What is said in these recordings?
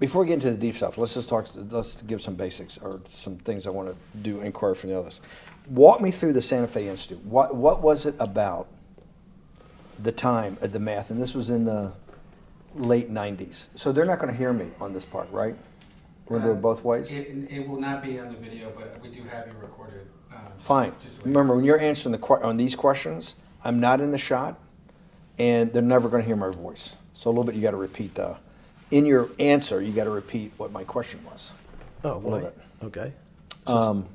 Before we get into the deep stuff, let's give some basics or some things I want to do inquire from the others. Walk me through the Santa Fe Institute. What was it about the time of the math? And this was in the late 90s. So they're not going to hear me on this part, right? We're going to do it both ways? It will not be on the video, but we do have you recorded. Fine. Remember, when you're answering on these questions, I'm not in the shot, and they're never going to hear my voice. So a little bit you got to repeat in your answer, you got to repeat what my question was. Oh, a little bit. Okay.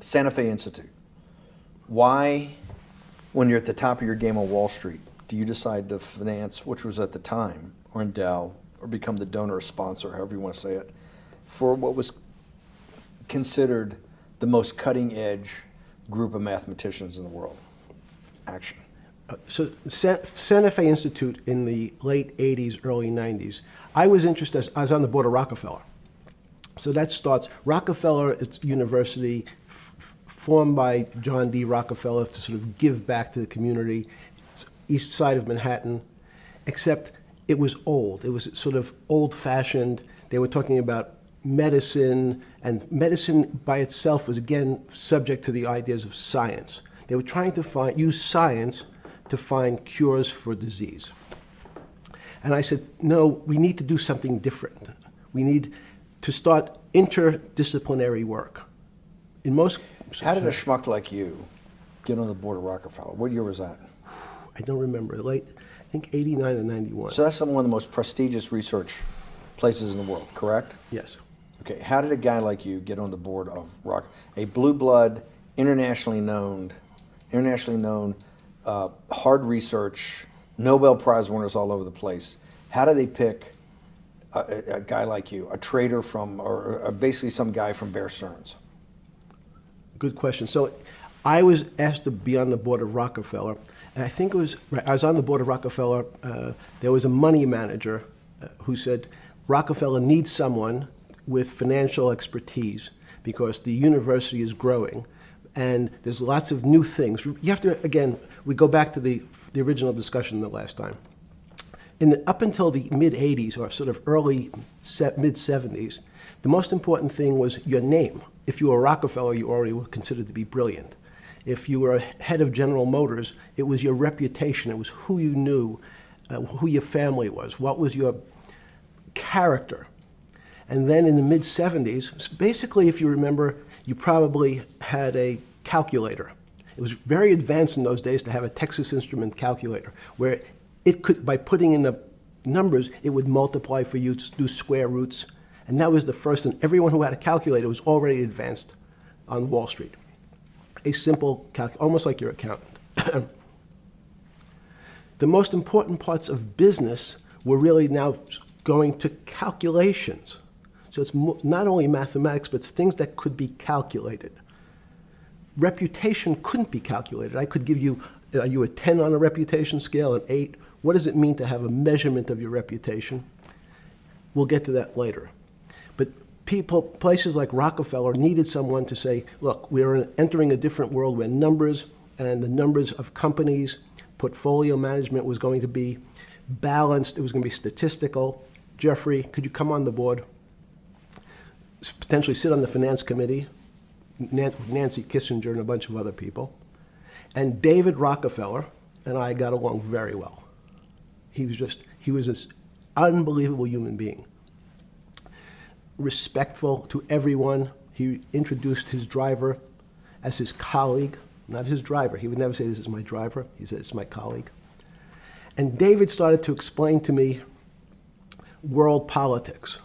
Santa Fe Institute. Why, when you're at the top of your game on Wall Street, do you decide to finance, which was at the time, or endow, or become the donor or sponsor, however you want to say it, for what was considered the most cutting edge group of mathematicians in the world? Action. So Santa Fe Institute in the late 80s, early 90s, I was interested, I was on the board of Rockefeller. So that starts, Rockefeller University, formed by John D. Rockefeller to sort of give back to the community. It's east side of Manhattan, except it was old. It was sort of old-fashioned. They were talking about medicine, and medicine by itself was, again, subject to the ideas of science. They were trying to use science to find cures for disease. And I said, no, we need to do something different. We need to start interdisciplinary work. In most... How did a schmuck like you get on the board of Rockefeller? What year was that? I don't remember. Late, I think 89 and 91. So that's one of the most prestigious research places in the world, correct? Yes. Okay, how did a guy like you get on the board of a blue blood, internationally known, hard research, Nobel Prize winners all over the place? How do they pick a guy like you, a trader from, or basically some guy from Bear Stearns? Good question. So I was asked to be on the board of Rockefeller, and I think I was on the board of Rockefeller. There was a money manager who said, Rockefeller needs someone with financial expertise because the university is growing and there's lots of new things. You have to, again, we go back to the original discussion the last time. Up until the mid-'80s or sort of mid-'70s, the most important thing was your name. If you were Rockefeller, you already were considered to be brilliant. If you were head of General Motors, it was your reputation. It was who you knew, who your family was, what was your character. And then in the mid-'70s, basically, if you remember, you probably had a calculator. It was very advanced in those days to have a Texas Instrument calculator, where it could, by putting in the numbers, it would multiply for you to do square roots. And that was the first, and everyone who had a calculator was already advanced on Wall Street. A simple calculator, almost like your accountant. The most important parts of business were really now going to calculations. So it's not only mathematics, but it's things that could be calculated. Reputation couldn't be calculated. I could give you, are you a 10 on a reputation scale, an 8? What does it mean to have a measurement of your reputation? We'll get to that later. But places like Rockefeller needed someone to say, look, we're entering a different world where numbers and the numbers of companies, portfolio management was going to be balanced. It was going to be statistical. Jeffrey, could you come on the board? Potentially sit on the finance committee, Nancy Kissinger and a bunch of other people. And David Rockefeller and I got along very well. He was this unbelievable human being. Respectful to everyone. He introduced his driver as his colleague, not his driver. He would never say, this is my driver. He said, it's my colleague. And David started to explain to me world politics.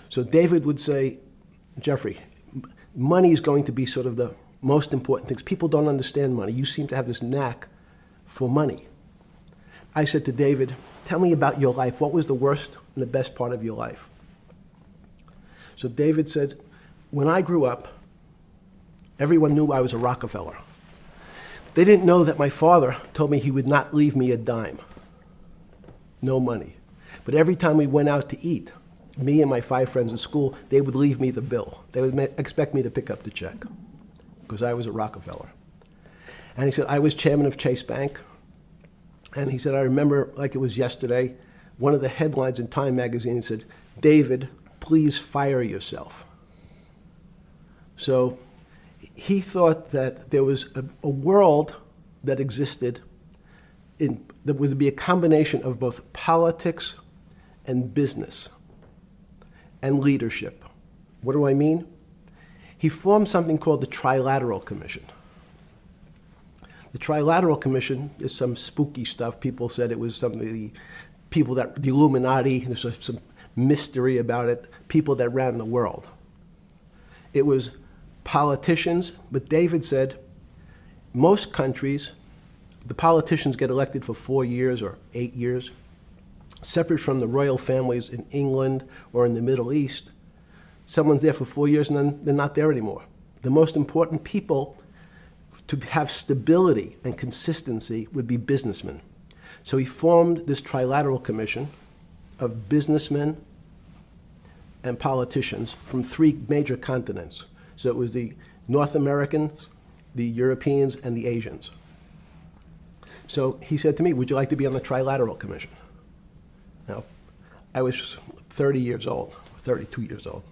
So David would say, Jeffrey, money is going to be sort of the most important things. People don't understand money. You seem to have this knack for money. I said to David, tell me about your life. What was the worst and the best part of your life? So David said, when I grew up, everyone knew I was a Rockefeller. They didn't know that my father told me he would not leave me a dime. No money. But every time we went out to eat, me and my 5 friends at school, they would leave me the bill. They would expect me to pick up the check because I was a Rockefeller. And he said, I was chairman of Chase Bank. And he said, I remember like it was yesterday, one of the headlines in Time magazine said, David please fire yourself. So he thought that there was a world that existed that would be a combination of both politics and business and leadership. What do I mean? He formed something called the Trilateral Commission. The Trilateral Commission is some spooky stuff. People said it was something, the Illuminati, there's some mystery about it, people that ran the world. It was politicians, but David said most countries, the politicians get elected for 4 years or 8 years, separate from the royal families in England or in the Middle East. Someone's there for 4 years and then they're not there anymore. The most important people to have stability and consistency would be businessmen. So he formed this Trilateral Commission of businessmen and politicians from 3 major continents. So it was the North Americans, the Europeans, and the Asians. So he said to me, would you like to be on the Trilateral Commission? Now, I was 30 years old, 32 years old.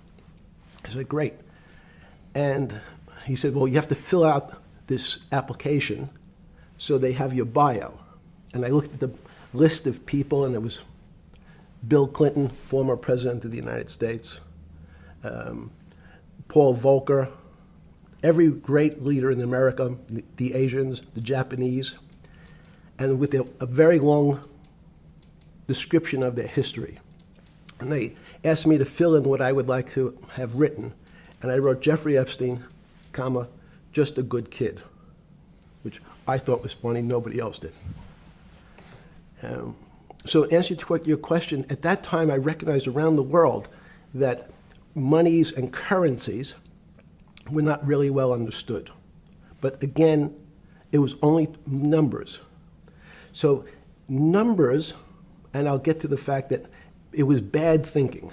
I said, great. And he said, well, you have to fill out this application so they have your bio. And I looked at the list of people, and it was Bill Clinton, former president of the United States, Paul Volcker, every great leader in America, the Asians, the Japanese, and with a very long description of their history. And they asked me to fill in what I would like to have written. And I wrote Jeffrey Epstein, comma, just a good kid, which I thought was funny, nobody else did. So in answer to your question, at that time I recognized around the world that monies and currencies were not really well understood. But again, it was only numbers. So numbers, and I'll get to the fact that it was bad thinking.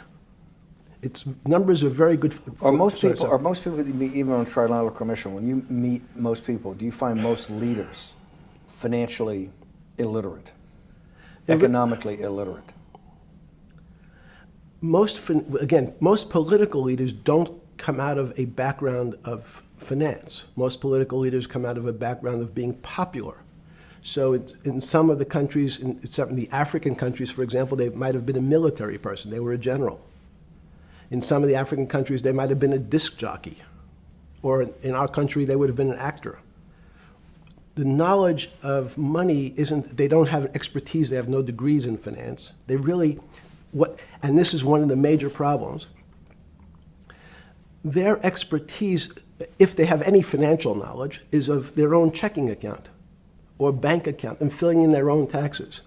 Numbers are very good. Are most people that you meet, even on the Trilateral Commission, when you meet most people, do you find most leaders financially illiterate, economically illiterate? Most political leaders don't come out of a background of finance. Most political leaders come out of a background of being popular. So in some of the countries, in some of the African countries, for example, they might have been a military person. They were a general. In some of the African countries, they might have been a disc jockey. Or in our country, they would have been an actor. The knowledge of money they don't have expertise, they have no degrees in finance. They really, and this is one of the major problems, their expertise, if they have any financial knowledge, is of their own checking account or bank account and filling in their own taxes.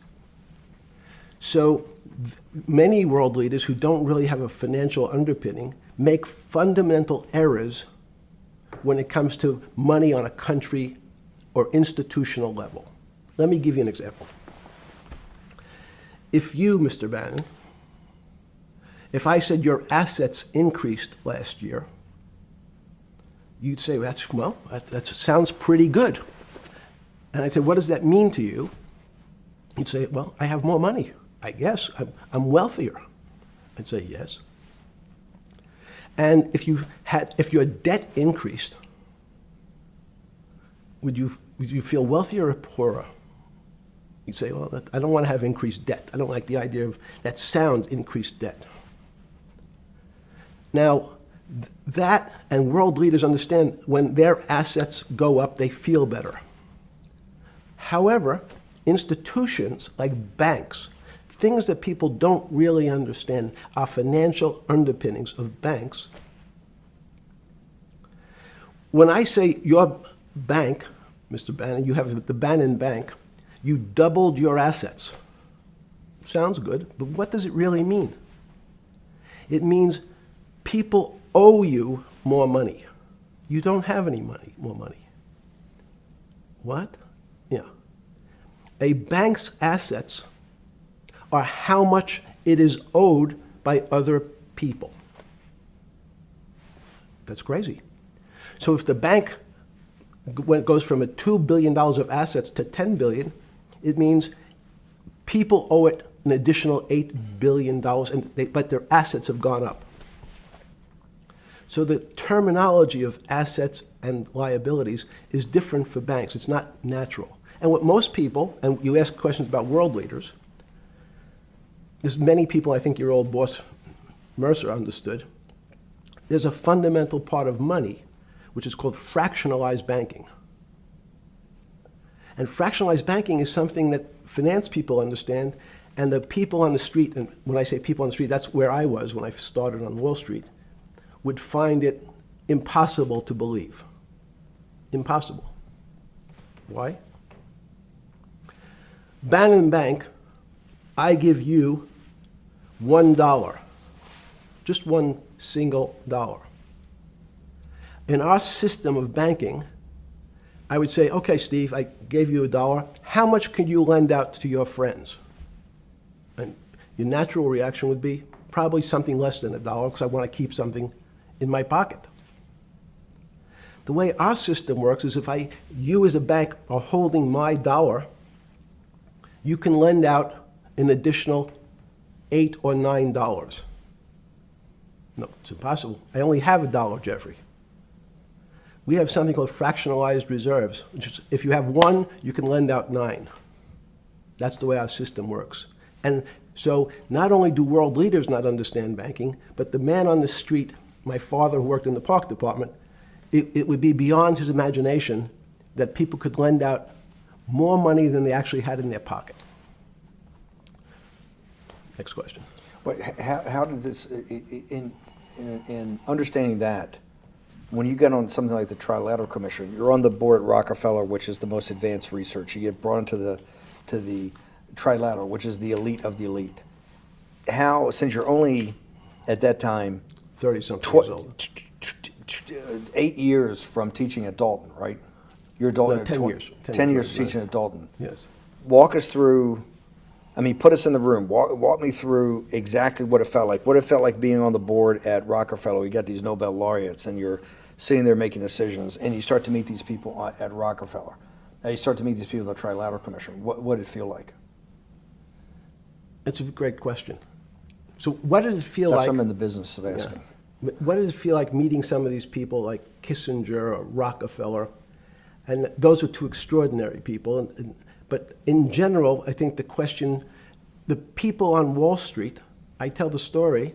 So many world leaders who don't really have a financial underpinning make fundamental errors when it comes to money on a country or institutional level. Let me give you an example. If you, Mr. Bannon, if I said your assets increased last year, you'd say, that sounds pretty good. And I'd say, what does that mean to you? You'd say, well, I have more money. I guess I'm wealthier. I'd say yes. And if your debt increased, would you feel wealthier or poorer? You'd say, well, I don't want to have increased debt. I don't like the idea of that sound, increased debt. Now, that and world leaders understand when their assets go up, they feel better. However, institutions like banks, things that people don't really understand are financial underpinnings of banks. When I say your bank, Mr. Bannon, you have the Bannon Bank, you doubled your assets. Sounds good, but what does it really mean? It means people owe you more money. You don't have any more money. What? Yeah. A bank's assets are how much it is owed by other people. That's crazy. So if the bank goes from $2 billion of assets to $10 billion, it means people owe it an additional $8 billion, but their assets have gone up. So the terminology of assets and liabilities is different for banks. It's not natural. And what most people, and you ask questions about world leaders, there's many people, I think your old boss Mercer understood, there's a fundamental part of money which is called fractionalized banking. And fractionalized banking is something that finance people understand, and the people on the street, and when I say people on the street, that's where I was when I started on Wall Street, would find it impossible to believe. Impossible. Why? Bannon Bank, I give you $1, just one single dollar. In our system of banking, I would say, okay, Steve, I gave you $1. How much could you lend out to your friends? And your natural reaction would be probably something less than $1 because I want to keep something in my pocket. The way our system works is if you as a bank are holding my dollar, you can lend out an additional $8 or $9. No, it's impossible. I only have $1, Jeffrey. We have something called fractionalized reserves, which is if you have 1, you can lend out 9. That's the way our system works. And so not only do world leaders not understand banking, but the man on the street, my father who worked in the park department, it would be beyond his imagination that people could lend out more money than they actually had in their pocket. Next question. But how did this, in understanding that, when you get on something like the Trilateral Commission, you're on the board at Rockefeller, which is the most advanced research. You get brought into the Trilateral, which is the elite of the elite. How, since you're only at that time 30-something years old. 8 years from teaching at Dalton, right? You're a Dalton No, at 10 20 years. 10 years right. teaching at Dalton. Yes. Walk us through. I mean, put us in the room. Walk me through exactly what it felt like. What it felt like being on the board at Rockefeller. You got these Nobel laureates, and you're sitting there making decisions, and you start to meet these people at Rockefeller. And you start to meet these people at the Trilateral Commission. What did it feel like? It's a great question. So what did it feel That's like? what I'm in the business of asking. Yeah. What did it feel like meeting some of these people like Kissinger or Rockefeller? And those were two extraordinary people. But in general, I think the question, the people on Wall Street, I tell the story,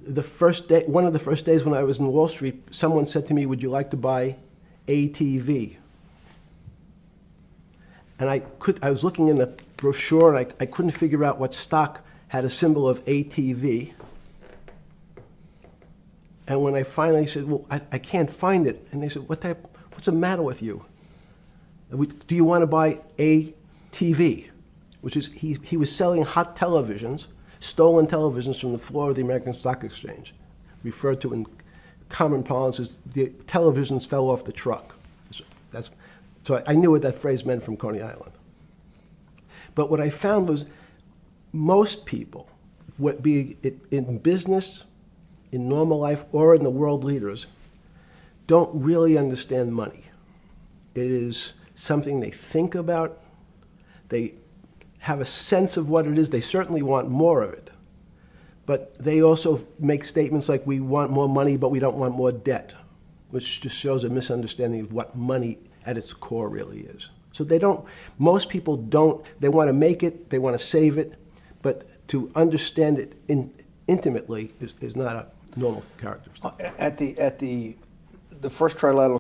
the first day, one of the first days when I was in Wall Street, someone said to me, would you like to buy ATV? And I was looking in the brochure and I couldn't figure out what stock had a symbol of ATV. And when I finally said, well, I can't find it. And they said, what's the matter with you? Do you want to buy ATV? Which is, he was selling hot televisions, stolen televisions from the floor of the American Stock Exchange, referred to in common parlance as the televisions fell off the truck. So I knew what that phrase meant from Coney Island. But what I found was most people, be it in business, in normal life, or in the world leaders, don't really understand money. It is something they think about. They have a sense of what it is. They certainly want more of it. But they also make statements like, we want more money, but we don't want more debt, which just shows a misunderstanding of what money at its core really is. So most people don't, they want to make it, they want to save it, but to understand it intimately is not a normal characteristic. At the first Trilateral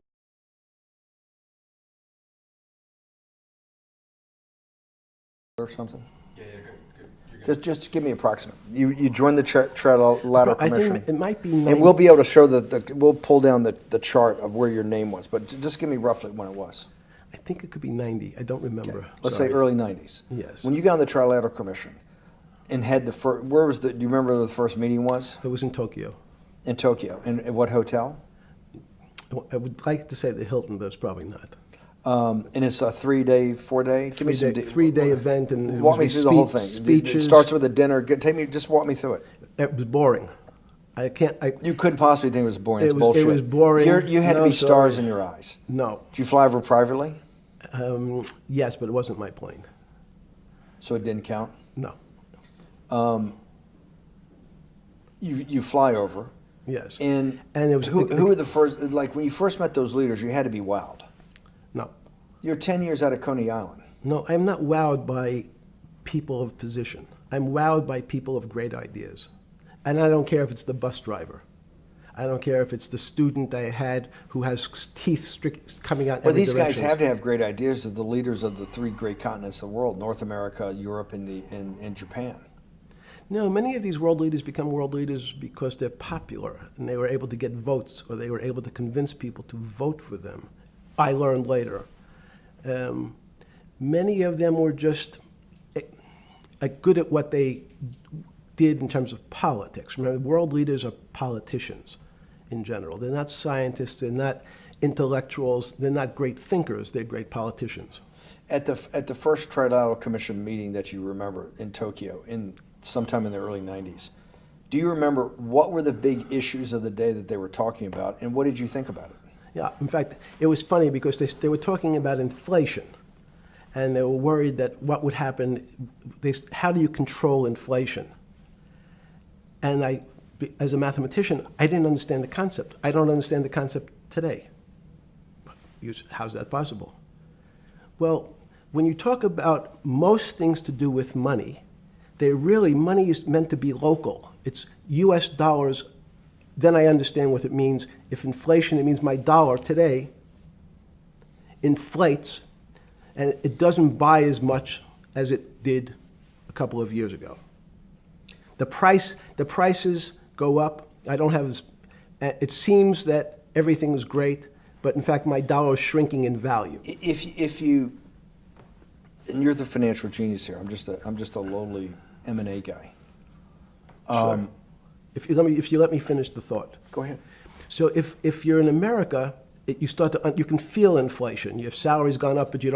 or something? Yeah, you're good. Just give me approximate. You joined the Trilateral I Commission. think it might be And we'll be able to show we'll pull down the chart of where your name was, but just give me roughly when it was. I think it could be 90. I don't remember. Okay. Let's Sorry. say early 90s. Yes. When you got on the Trilateral Commission and had do you remember where the first meeting was? It was in Tokyo. In Tokyo. And at what hotel? I would like to say the Hilton, but it's probably not. And it's a 3-day, 4-day? Give me some Three-day event, and it walk was me through the whole thing. Speeches. It starts with a dinner. Just walk me through it. It was boring. You couldn't possibly think it was boring. It's It bullshit. was boring. You had to No, be stars sorry. in your eyes. No. Did you fly over privately? Yes, but it wasn't my plane. So it didn't count? No. You fly over. Yes. And it was who were the first, like when you first met those leaders, you had to be wowed. No. You're 10 years out of Coney Island. No, I'm not wowed by people of position. I'm wowed by people of great ideas. And I don't care if it's the bus driver. I don't care if it's the student I had who has teeth coming out Well, every these direction. guys have to have great ideas. They're the leaders of the three great continents of the world: North America, Europe, and Japan. No, many of these world leaders become world leaders because they're popular and they were able to get votes, or they were able to convince people to vote for them. I learned later. Many of them were just good at what they did in terms of politics. Remember, world leaders are politicians in general. They're not scientists, they're not intellectuals, they're not great thinkers, they're great politicians. At the first Trilateral Commission meeting that you remember in Tokyo, sometime in the early 90s, do you remember what were the big issues of the day that they were talking about, and what did you think about it? Yeah, in fact, it was funny because they were talking about inflation, and they were worried that what would happen, how do you control inflation? And as a mathematician, I didn't understand the concept. I don't understand the concept today. How's that possible? Well, when you talk about most things to do with money, money is meant to be local. It's US dollars. Then I understand what it means. If inflation, it means my dollar today inflates, and it doesn't buy as much as it did a couple of years ago. The prices go up. I don't have it seems that everything is great, but in fact my dollar is shrinking in value. If you, and you're the financial genius here. I'm just a lowly M&A guy. Sure. If you let me finish the thought. Go ahead. So if you're in America, you can feel inflation. Your salary's gone up, but you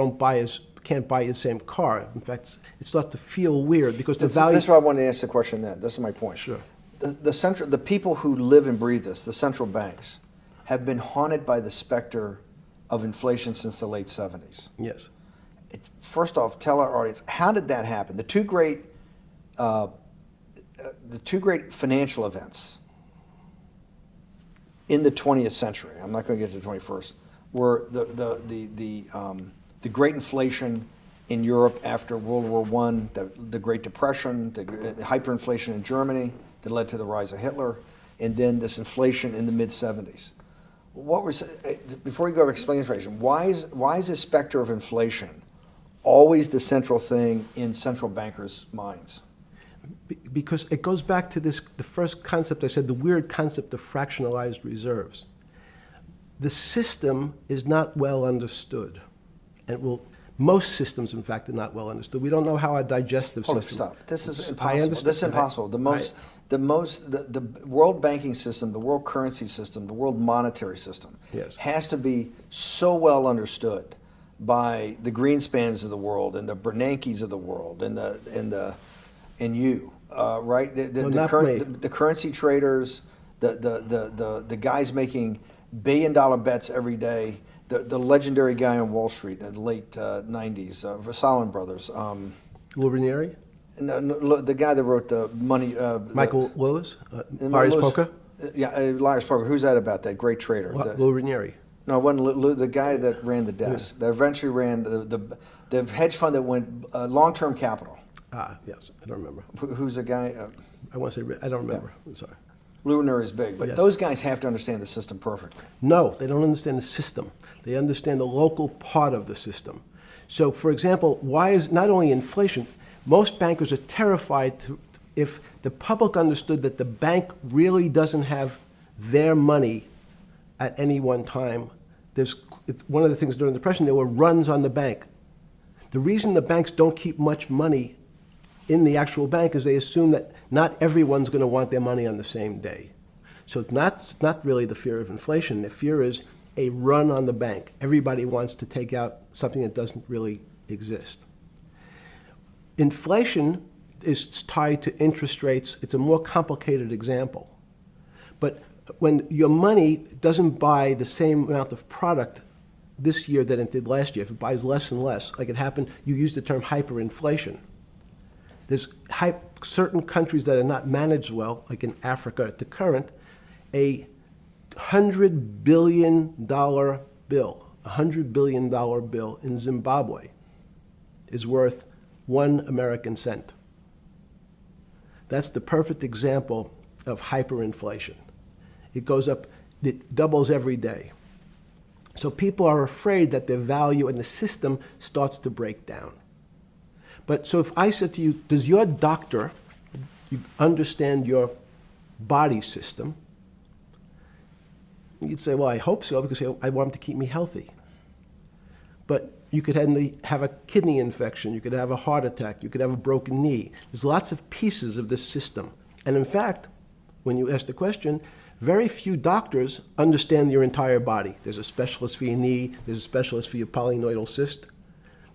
can't buy the same car. In fact, it starts to feel weird because the value. That's why I wanted to ask the question then. This is my point. Sure. The people who live and breathe this, the central banks, have been haunted by the specter of inflation since the late 70s. Yes. First off, tell our audience, how did that happen? The two great financial events in the 20th century, I'm not going to get to the 21st, were the great inflation in Europe after World War I, the Great Depression, the hyperinflation in Germany that led to the rise of Hitler, and then this inflation in the mid-70s. Before you go explain inflation, why is the specter of inflation always the central thing in central bankers' minds? Because it goes back to the first concept I said, the weird concept of fractionalized reserves. The system is not well understood. And most systems, in fact, are not well understood. We don't know how our digestive system. Stop. This is I impossible. understand. This is impossible. The world banking system, the world currency system, the world monetary system Yes. has to be so well understood by the Greenspans of the world and the Bernankes of the world and you, right? The currency traders, the guys making billion-dollar bets every day. The legendary guy on Wall Street in the late 90s, Salomon Brothers. Lou Ranieri? No, the guy that wrote the money. Michael Lewis? Lars Poker? Yeah, Lars Poker. Who's that about? That great trader. Lou Ranieri. No, it wasn't Lou, the guy that ran the desk. That eventually ran the hedge fund that went long-term capital. Yes, I don't remember. Who's the guy? I want to say, I don't remember. I'm sorry. Lou Ranieri is big, but Yes. those guys have to understand the system perfectly. No, they don't understand the system. They understand the local part of the system. So, for example, why is not only inflation, most bankers are terrified if the public understood that the bank really doesn't have their money at any one time. It's one of the things during the Depression, there were runs on the bank. The reason the banks don't keep much money in the actual bank is they assume that not everyone's going to want their money on the same day. So it's not really the fear of inflation. The fear is a run on the bank. Everybody wants to take out something that doesn't really exist. Inflation is tied to interest rates. It's a more complicated example. But when your money doesn't buy the same amount of product this year than it did last year, if it buys less and less, like it happened, you used the term hyperinflation. There's certain countries that are not managed well, like in Africa at the current, A $100 billion bill, $100 billion bill in Zimbabwe is worth 1 American cent. That's the perfect example of hyperinflation. It goes up, it doubles every day. So people are afraid that their value in the system starts to break down. But so if I said to you, does your doctor understand your body system? You'd say, well, I hope so, because I want him to keep me healthy. But you could have a kidney infection, you could have a heart attack, you could have a broken knee. There's lots of pieces of this system. And in fact, when you ask the question, very few doctors understand your entire body. There's a specialist for your knee, there's a specialist for your polynoidal cyst,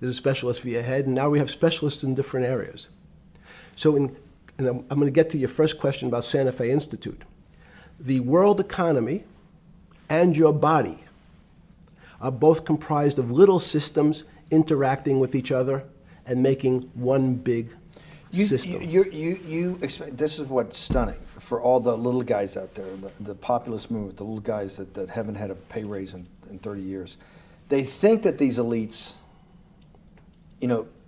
there's a specialist for your head, and now we have specialists in different areas. So and I'm going to get to your first question about Santa Fe Institute. The world economy and your body are both comprised of little systems interacting with each other and making one big system. This is what's stunning for all the little guys out there, the populist movement, the little guys that haven't had a pay raise in 30 years. They think that these elites,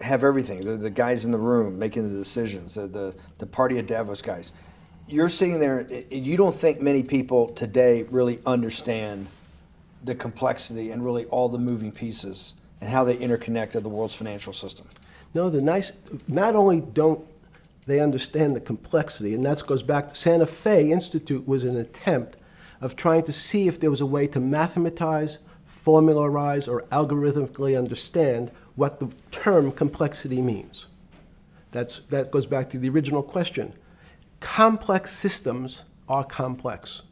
have everything. They're the guys in the room making the decisions, the party of Davos guys. You're sitting there, you don't think many people today really understand the complexity and really all the moving pieces and how they interconnect to the world's financial system. No, not only don't they understand the complexity, and that goes back to Santa Fe Institute was an attempt of trying to see if there was a way to mathematize, formularize, or algorithmically understand what the term complexity means. That goes back to the original question. Complex systems are complex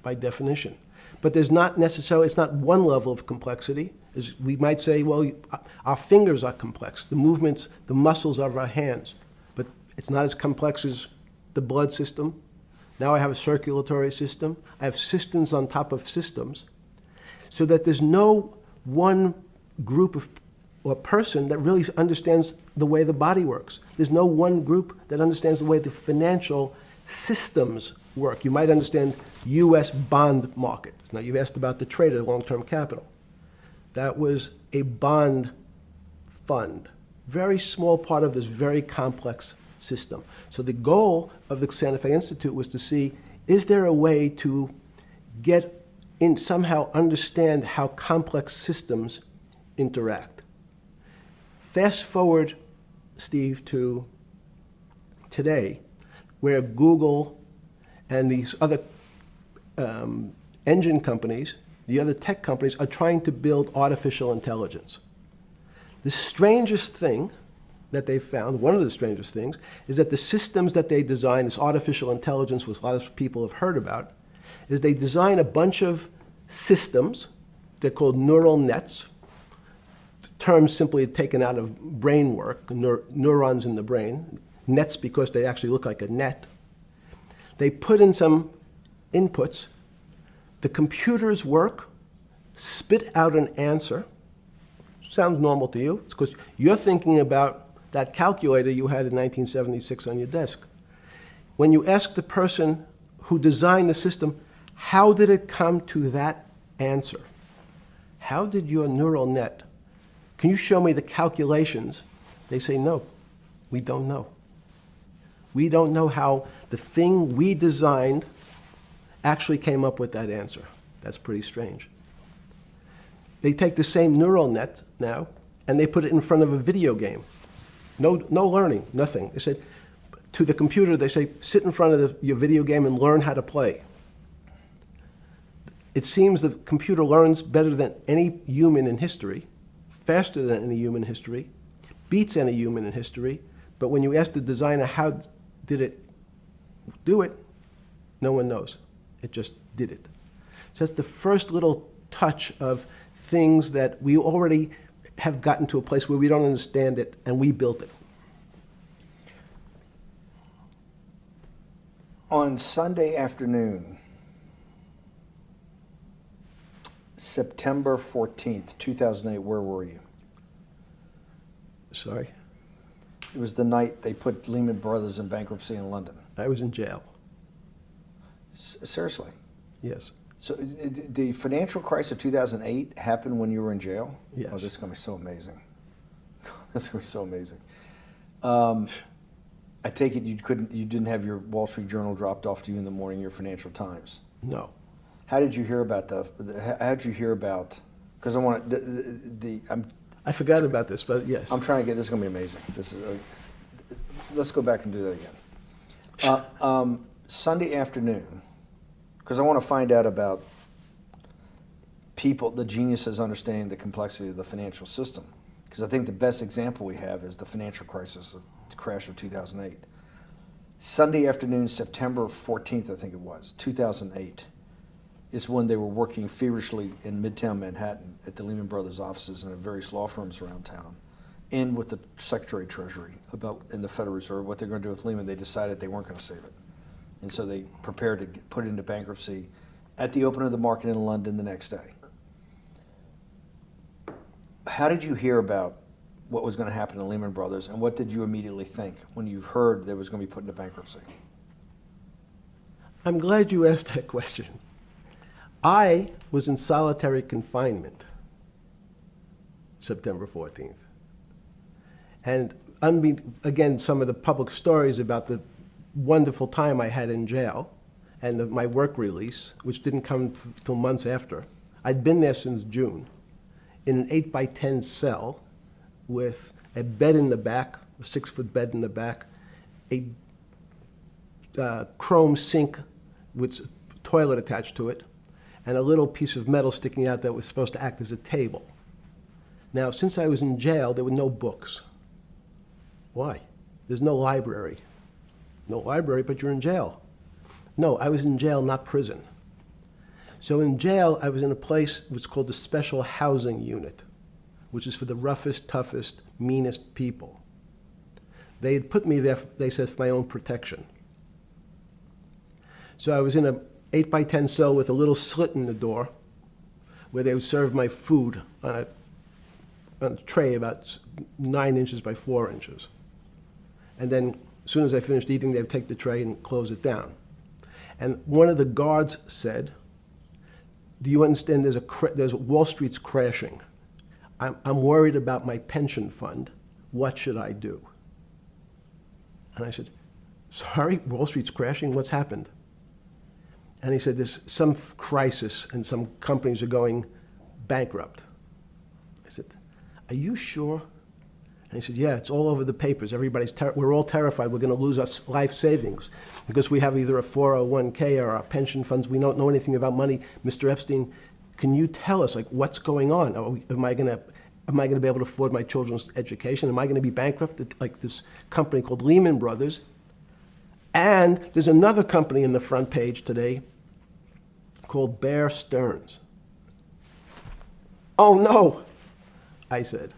by definition. But there's not necessarily, it's not one level of complexity. As we might say, well, our fingers are complex, the movements, the muscles of our hands, but it's not as complex as the blood system. Now I have a circulatory system. I have systems on top of systems, so that there's no one group of or person that really understands the way the body works. There's no one group that understands the way the financial systems work. You might understand U.S. bond market. Now, you've asked about the trade of long-term capital. That was a bond fund, very small part of this very complex system. So the goal of the Santa Fe Institute was to see, is there a way to get in, somehow understand how complex systems interact? Fast forward, Steve, to today, where Google and these other engine companies, the other tech companies, are trying to build artificial intelligence. The strangest thing that they found, one of the strangest things, is that the systems that they design, this artificial intelligence, which a lot of people have heard about, is they design a bunch of systems. They're called neural nets. Terms simply taken out of brain work, neurons in the brain. Nets because they actually look like a net. They put in some inputs. The computers work, spit out an answer. Sounds normal to you. It's because you're thinking about that calculator you had in 1976 on your desk. When you ask the person who designed the system, how did it come to that answer? How did your neural net, can you show me the calculations? They say, no, we don't know. We don't know how the thing we designed actually came up with that answer. That's pretty strange. They take the same neural net now, and they put it in front of a video game. No learning, nothing. They said, to the computer, they say, sit in front of your video game and learn how to play. It seems the computer learns better than any human in history, faster than any human in history, beats any human in history, but when you ask the designer how did it do it, no one knows. It just did it. So that's the first little touch of things that we already have gotten to a place where we don't understand it, and we built it. On Sunday afternoon, September 14th, 2008, where were you? Sorry? It was the night they put Lehman Brothers in bankruptcy in London. I was in jail. Seriously. Yes. So the financial crisis of 2008 happened when you were in jail? Yes. Oh, this is going to be so amazing. This is going to be so amazing. I take it you didn't have your Wall Street Journal dropped off to you in the morning, your Financial Times. No. How did you hear about how did you hear about, because I want I forgot about this, but yes. I'm trying to get, this is going to be amazing. This is, let's go back and do that again. Sunday afternoon, because I want to find out about people, the geniuses understanding the complexity of the financial system. Because I think the best example we have is the financial crisis, the crash of 2008. Sunday afternoon, September 14th, I think it was, 2008, is when they were working feverishly in Midtown Manhattan at the Lehman Brothers offices and at various law firms around town, and with the Secretary of Treasury and the Federal Reserve, what they're going to do with Lehman. They decided they weren't going to save it. And so they prepared to put it into bankruptcy at the opening of the market in London the next day. How did you hear about what was going to happen to Lehman Brothers, and what did you immediately think when you heard that it was going to be put into bankruptcy? I'm glad you asked that question. I was in solitary confinement September 14th. And again, some of the public stories about the wonderful time I had in jail and my work release, which didn't come till months after. I'd been there since June in an 8x10 cell with a bed in the back, a 6-foot bed in the back, a chrome sink with a toilet attached to it, and a little piece of metal sticking out that was supposed to act as a table. Now, since I was in jail, there were no books. Why? There's no library. No library, but you're in jail. No, I was in jail, not prison. So in jail, I was in a place which was called the Special Housing Unit, which is for the roughest, toughest, meanest people. They had put me there, they said, for my own protection. So I was in a 8x10 cell with a little slit in the door where they would serve my food on a tray about 9 inches by 4 inches. And then as soon as I finished eating, they would take the tray and close it down. And one of the guards said, do you understand there's Wall Street's crashing. I'm worried about my pension fund. What should I do? And I said, sorry, Wall Street's crashing? What's happened? And he said, there's some crisis and some companies are going bankrupt. I said, are you sure? And he said, yeah, it's all over the papers. We're all terrified we're going to lose our life savings because we have either a 401k or our pension funds. We don't know anything about money. Mr. Epstein, can you tell us, like, what's going on? Am I going to be able to afford my children's education? Am I going to be bankrupt like this company called Lehman Brothers? And there's another company in the front page today called Bear Stearns. Oh no, I said.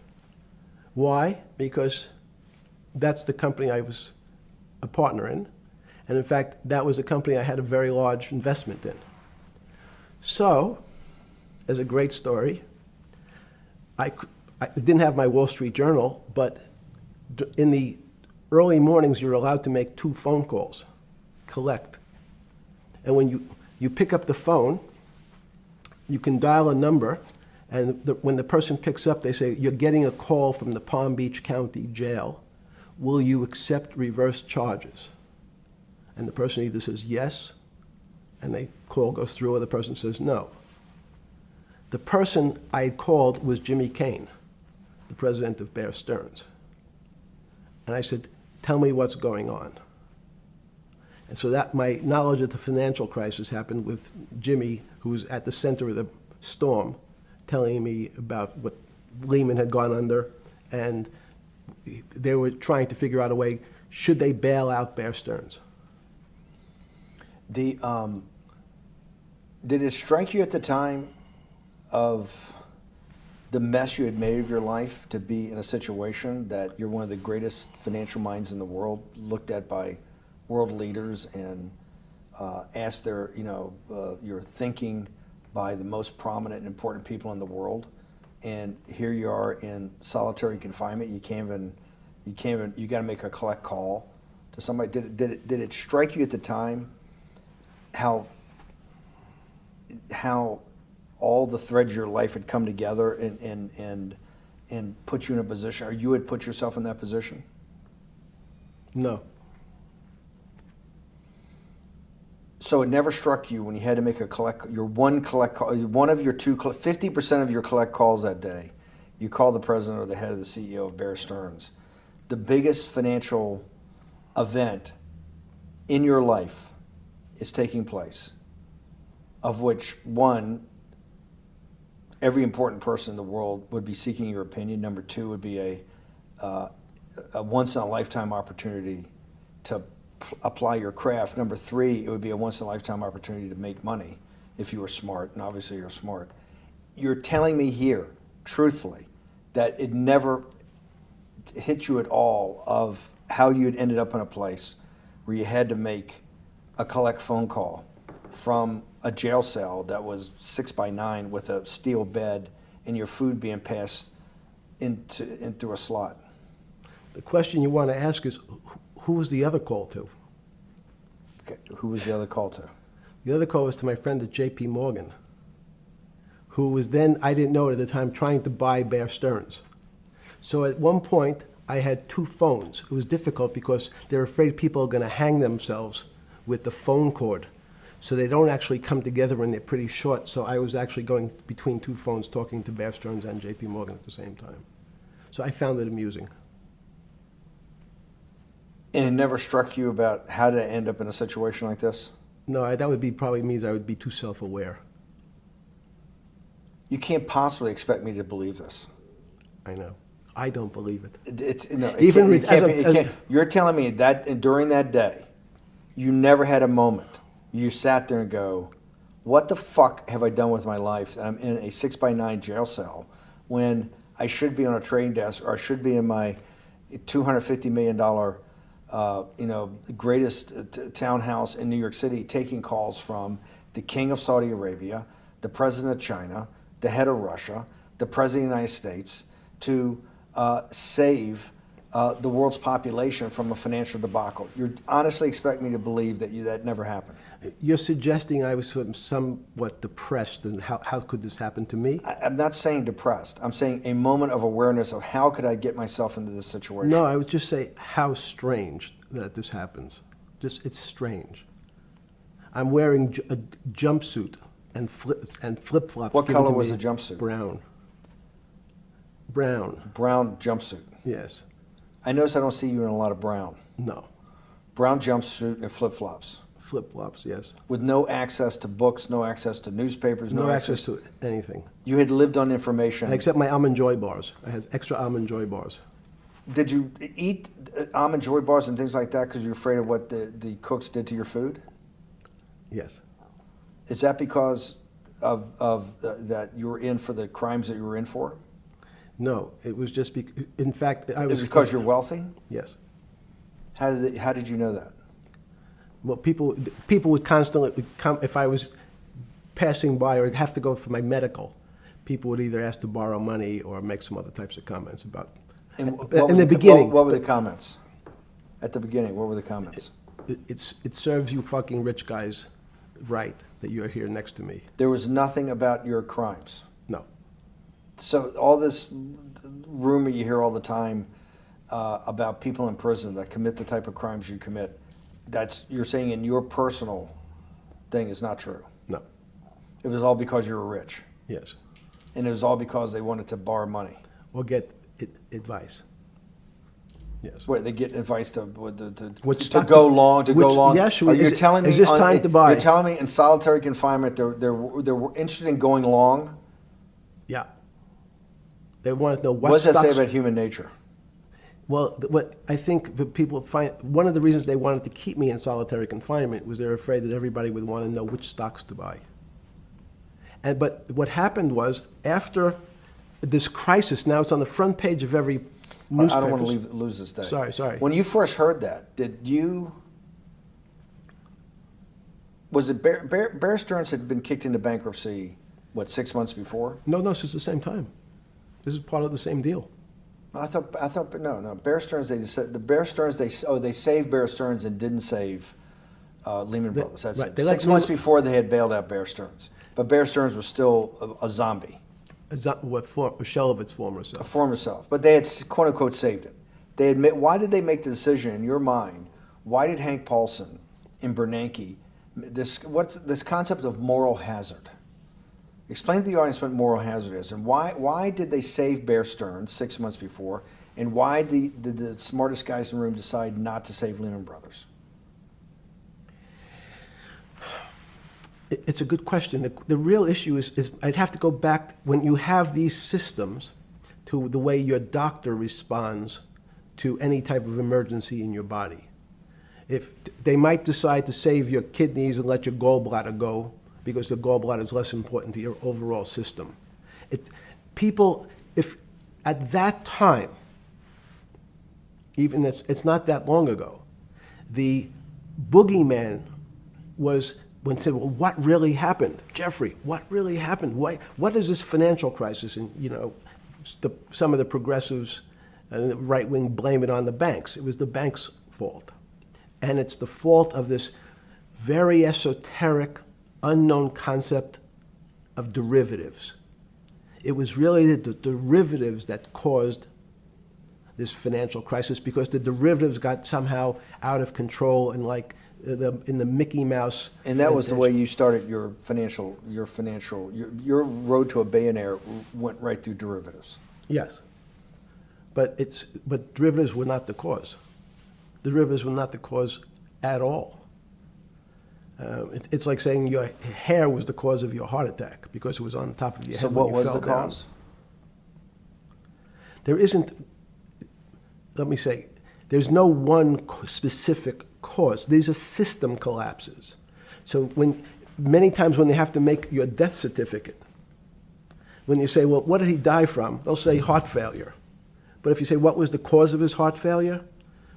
Why? Because that's the company I was a partner in. And in fact, that was a company I had a very large investment in. So, as a great story, I didn't have my Wall Street Journal, but in the early mornings, you're allowed to make 2 phone calls, collect. And when you pick up the phone, you can dial a number, and when the person picks up, they say, you're getting a call from the Palm Beach County Jail. Will you accept reverse charges? And the person either says yes, and the call goes through, or the person says no. The person I had called was Jimmy Kane, the president of Bear Stearns. And I said, tell me what's going on. And so that my knowledge of the financial crisis happened with Jimmy, who was at the center of the storm, telling me about what Lehman had gone under, and they were trying to figure out a way, should they bail out Bear Stearns? Did it strike you at the time of the mess you had made of your life to be in a situation that you're one of the greatest financial minds in the world, looked at by world leaders and asked your thinking by the most prominent and important people in the world, and here you are in solitary confinement. You got to make a collect call to somebody. Did it strike you at the time how all the threads of your life had come together and put you in a position, or you had put yourself in that position? No. So it never struck you when you had to make one of your 50% of your collect calls that day, you call the president or the head of the CEO of Bear Stearns. The biggest financial event in your life is taking place, of which one, every important person in the world would be seeking your opinion. Number two would be a once-in-a-lifetime opportunity to apply your craft. Number three, it would be a once-in-a-lifetime opportunity to make money if you were smart, and obviously you're smart. You're telling me here, truthfully, that it never hit you at all of how you'd ended up in a place where you had to make a collect phone call from a jail cell that was 6x9 with a steel bed and your food being passed in through a slot. The question you want to ask is, who was the other call to? Okay. Who was the other call to? The other call was to my friend at J.P. Morgan, who was then, I didn't know it at the time, trying to buy Bear Stearns. So at one point, I had two phones. It was difficult because they're afraid people are going to hang themselves with the phone cord. So they don't actually come together and they're pretty short. So I was actually going between two phones talking to Bear Stearns and J.P. Morgan at the same time. So I found it amusing. And it never struck you about how to end up in a situation like this? No, that would be probably means I would be too self-aware. You can't possibly expect me to believe this. I know. I don't believe it. It's no, it Even can't- it with- can't as be- a- it as- can't- You're telling me that during that day, you never had a moment. You sat there and go, "What the fuck have I done with my life? That I'm in a 6x9 jail cell when I should be on a trading desk, or I should be in my $250 million, greatest townhouse in New York City, taking calls from the King of Saudi Arabia, the President of China, the head of Russia, the President of the United States, to save the world's population from a financial debacle." You honestly expect me to believe that never happened? You're suggesting I was sort of somewhat depressed, and how could this happen to me? I'm not saying depressed. I'm saying a moment of awareness of how could I get myself into this situation. No, I would just say how strange that this happens. Just, it's strange. I'm wearing a jumpsuit and flip-flops. What given color to was me. the jumpsuit? Brown. Brown, Brown jumpsuit. yes. I notice I don't see you in a lot of brown. No. Brown jumpsuit and flip-flops. Flip-flops, yes. With no access to books, no access to newspapers, No access to anything. You had lived on information. Except my Almond Joy bars. I had extra Almond Joy bars. Did you eat Almond Joy bars and things like that because you're afraid of what the cooks did to your food? Yes. Is that because of that you were in for the crimes that you were in for? No, it was just, in fact, I Is was... it because you're wealthy? Yes. How did you know that? Well, people would constantly come, if I was passing by or have to go for my medical, people would either ask to borrow money or make some other types of comments about... And in the beginning... What were the comments? At the beginning, what were the comments? It serves you fucking rich guys right that you're here next to me. There was nothing about your crimes. No. So all this rumor you hear all the time about people in prison that commit the type of crimes you commit, you're saying in your personal thing is not true. No. It was all because you were rich. Yes. And it was all because they wanted to borrow money. Or get advice. Yes. Where they get advice to Which to stock- go long, which- Yes, yeah, you're telling me is this time to buy? You're telling me in solitary confinement they're interested in going long. Yeah. They want to know what What does that say stocks... about human nature? Well, what I think that people find, one of the reasons they wanted to keep me in solitary confinement was they're afraid that everybody would want to know which stocks to buy. But what happened was, after this crisis, now it's on the front page of every newspaper. I don't want to lose this day. Sorry. When you first heard that, was it Bear Stearns had been kicked into bankruptcy, 6 months before? No, this is the same time. This is part of the same deal. I thought, no. Bear Stearns, they saved Bear Stearns and didn't save Lehman Brothers. That's right. it. They let 6 months before they had bailed out Bear Stearns. But Bear Stearns was still a zombie, A shell of its former a self. former self. But they had, quote unquote, saved it. They admit, why did they make the decision in your mind? Why did Hank Paulson and Bernanke, what's this concept of moral hazard? Explain to the audience what moral hazard is, and why did they save Bear Stearns 6 months before, and why did the smartest guys in the room decide not to save Lehman Brothers? It's a good question. The real issue is I'd have to go back when you have these systems to the way your doctor responds to any type of emergency in your body. If they might decide to save your kidneys and let your gallbladder go because the gallbladder is less important to your overall system. People, if at that time, even it's not that long ago, the boogeyman was when said, well, what really happened? Jeffrey, what really happened? What is this financial crisis? And, some of the progressives and the right wing blame it on the banks. It was the banks' fault. And it's the fault of this very esoteric, unknown concept of derivatives. It was really the derivatives that caused this financial crisis because the derivatives got somehow out of control and in the Mickey Mouse. And that was the way you started your road to a billionaire went right through derivatives. Yes. But derivatives were not the cause. Derivatives were not the cause at all. It's like saying your hair was the cause of your heart attack because it was on the top of your So head what when you was fell the down. cause? There isn't, let me say, there's no one specific cause. These are system collapses. So many times when they have to make your death certificate, when you say, well, what did he die from? They'll say heart failure. But if you say, what was the cause of his heart failure?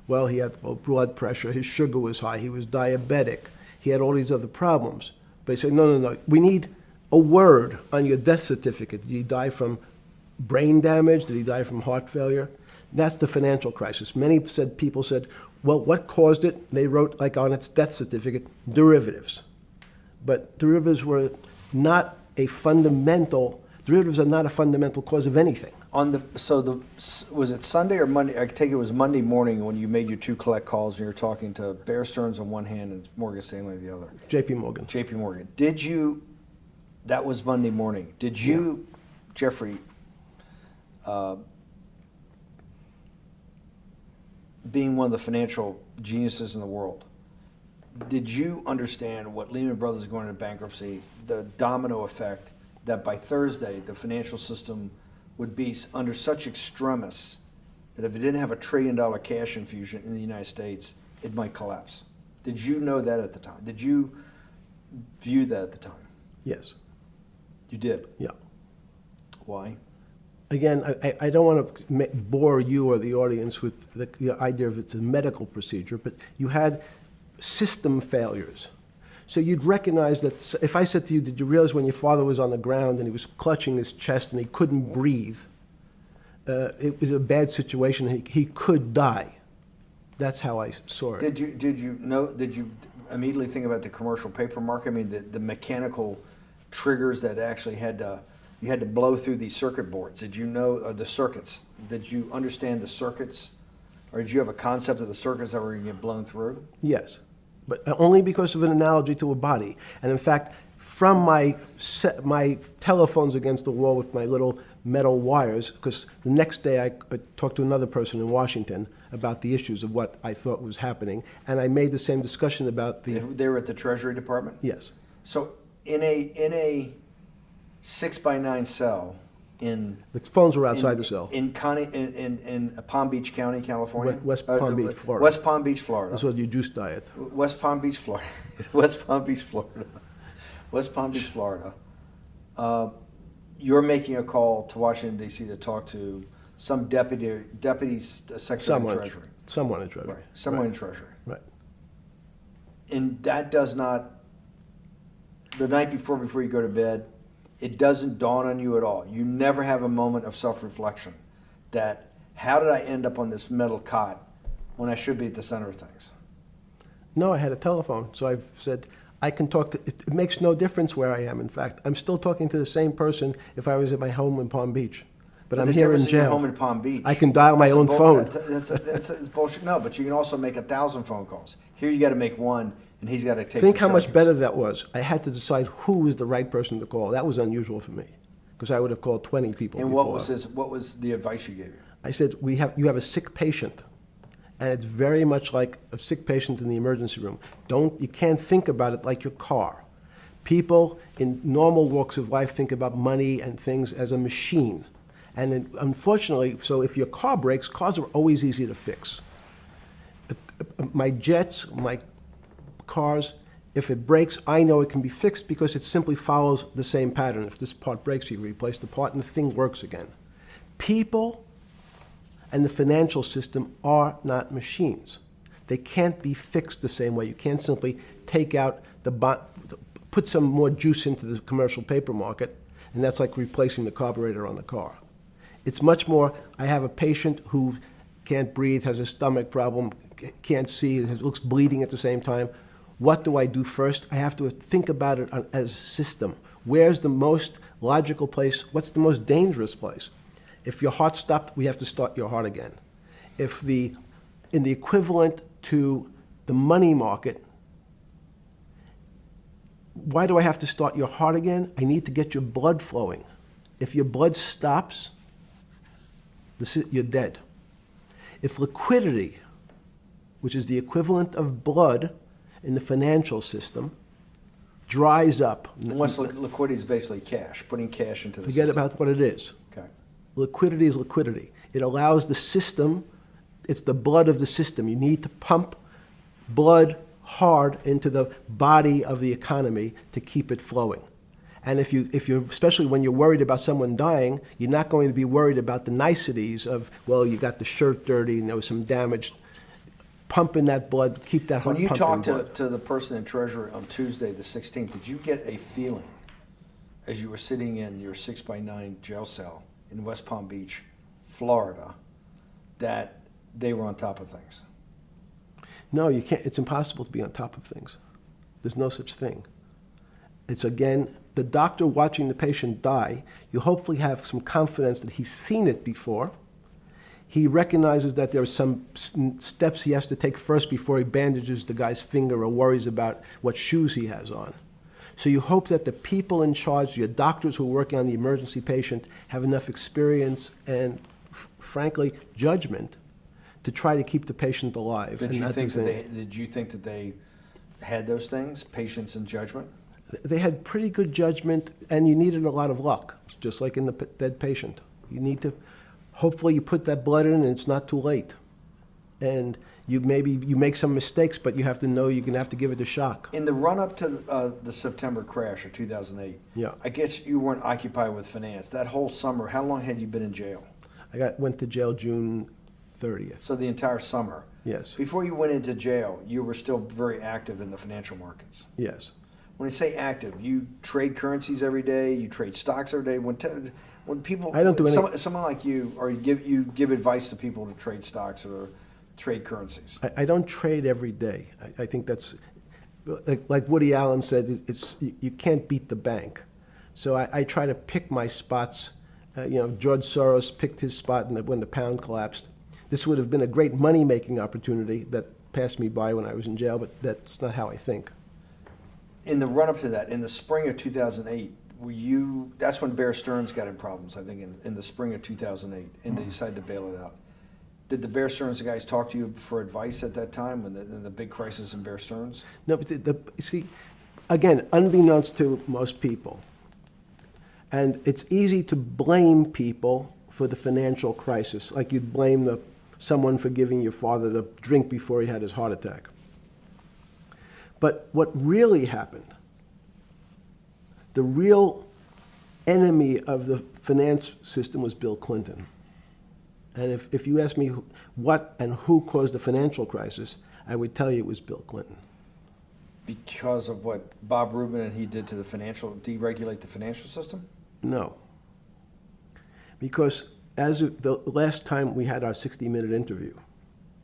Well, he had low blood pressure, his sugar was high, he was diabetic, he had all these other problems. But you say, no, we need a word on your death certificate. Did he die from brain damage? Did he die from heart failure? That's the financial crisis. Many people said, well, what caused it? They wrote, like on its death certificate, derivatives. But derivatives are not a fundamental cause of anything. Was it Sunday or Monday? I take it was Monday morning when you made your two collect calls and you were talking to Bear Stearns on one hand and Morgan Stanley on the other. JP Morgan. JP Morgan. That was Monday morning. Did you, Jeffrey, being one of the financial geniuses in the world, did you understand what Lehman Brothers is going into bankruptcy, the domino effect, that by Thursday the financial system would be under such extremis that if it didn't have $1 trillion cash infusion in the United States, it might collapse? Did you know that at the time? Did you view that at the time? Yes. You did? Yeah. Why? Again, I don't want to bore you or the audience with the idea of it's a medical procedure, but you had system failures. So you'd recognize that if I said to you, did you realize when your father was on the ground and he was clutching his chest and he couldn't breathe, it was a bad situation and he could die. That's how I saw it. Did you immediately think about the commercial paper market? I mean, the mechanical triggers that actually you had to blow through these circuit boards. Did you know the circuits? Did you understand the circuits? Or did you have a concept of the circuits that were going to get blown through? Yes, but only because of an analogy to a body. And in fact, from my telephones against the wall with my little metal wires, because the next day I talked to another person in Washington about the issues of what I thought was happening, and I made the same discussion about the... They were at the Treasury Department? Yes. So in a 6x9 cell in... The phones were outside the cell. In Palm Beach County, California? West Palm Beach, Florida. West Palm Beach, Florida. This was your juice diet. West Palm Beach, Florida. West Palm Beach, Florida. West Palm Beach, Florida. You're making a call to Washington, D.C. to talk to some deputy secretary of Treasury. Someone in Treasury. Right. Someone in Treasury. Right. And that does not, the night before you go to bed, it doesn't dawn on you at all. You never have a moment of self-reflection that, how did I end up on this metal cot when I should be at the center of things? No, I had a telephone, so I've said, I can talk to, it makes no difference where I am, in fact. I'm still talking to the same person if I was at my home in Palm Beach. But I'm the here in difference your jail. home in Palm Beach. I can dial my That's a own phone. That's bullshit. No, but you can also make 1,000 phone calls. Here you got to make one, and he's got to take. Think the how much charges. better that was. I had to decide who was the right person to call. That was unusual for me, because I would have called 20 people And before. what was the advice you gave you? I said, you have a sick patient, and it's very much like a sick patient in the emergency room. You can't think about it like your car. People in normal walks of life think about money and things as a machine. And unfortunately, so if your car breaks, cars are always easy to fix. My jets, my cars, if it breaks, I know it can be fixed because it simply follows the same pattern. If this part breaks, you replace the part and the thing works again. People and the financial system are not machines. They can't be fixed the same way. You can't simply take out put some more juice into the commercial paper market, and that's like replacing the carburetor on the car. It's much more, I have a patient who can't breathe, has a stomach problem, can't see, looks bleeding at the same time. What do I do first? I have to think about it as a system. Where's the most logical place? What's the most dangerous place? If your heart stopped, we have to start your heart again. In the equivalent to the money market, why do I have to start your heart again? I need to get your blood flowing. If your blood stops, you're dead. If liquidity, which is the equivalent of blood in the financial system, dries up. And what's liquidity is basically cash, putting cash into the Forget system. about what it is. Okay. Liquidity is liquidity. It allows the system, it's the blood of the system. You need to pump blood hard into the body of the economy to keep it flowing. And if you're, especially when you're worried about someone dying, you're not going to be worried about the niceties of, well, you got the shirt dirty and there was some damage. Pump in that blood, keep that heart When you pumping talked to the person in Treasury on Tuesday, the 16th, did you get a feeling as you were sitting in your 6x9 jail cell in West Palm Beach, Florida, that they were on top of things? No, you can't. It's impossible to be on top of things. There's no such thing. It's, again, the doctor watching the patient die. You hopefully have some confidence that he's seen it before. He recognizes that there are some steps he has to take first before he bandages the guy's finger or worries about what shoes he has on. So you hope that the people in charge, your doctors who are working on the emergency patient, have enough experience and, frankly, judgment to try to keep the patient alive. Did you think that they had those things, patience and judgment? They had pretty good judgment, and you needed a lot of luck, just like in the dead patient. You need to, hopefully you put that blood in and it's not too late. And you make some mistakes, but you have to know you're going to have to give it a shock. In the run-up to the September crash of 2008, Yeah. I guess you weren't occupied with finance. That whole summer, how long had you been in jail? Went to jail June 30th. So the entire summer. Yes. Before you went into jail, you were still very active in the financial markets. Yes. When I say active, you trade currencies every day, you trade stocks every day. When people, I don't do any. Someone like you, or you give advice to people to trade stocks or trade currencies. I don't trade every day. I think that's, like Woody Allen said, you can't beat the bank. So I try to pick my spots. George Soros picked his spot when the pound collapsed. This would have been a great money-making opportunity that passed me by when I was in jail, but that's not how I think. In the run-up to that, in the spring of 2008, that's when Bear Stearns got in problems, I think, in the spring of 2008, and they decided to bail it out. Did the Bear Stearns guys talk to you for advice at that time when the big crisis in Bear Stearns? No, but see, again, unbeknownst to most people, and it's easy to blame people for the financial crisis, like you'd blame someone for giving your father the drink before he had his heart attack. But what really happened, the real enemy of the finance system was Bill Clinton. And if you ask me what and who caused the financial crisis, I would tell you it was Bill Clinton. Because of what Bob Rubin and he did to deregulate the financial system? No. Because as of the last time we had our 60-minute interview,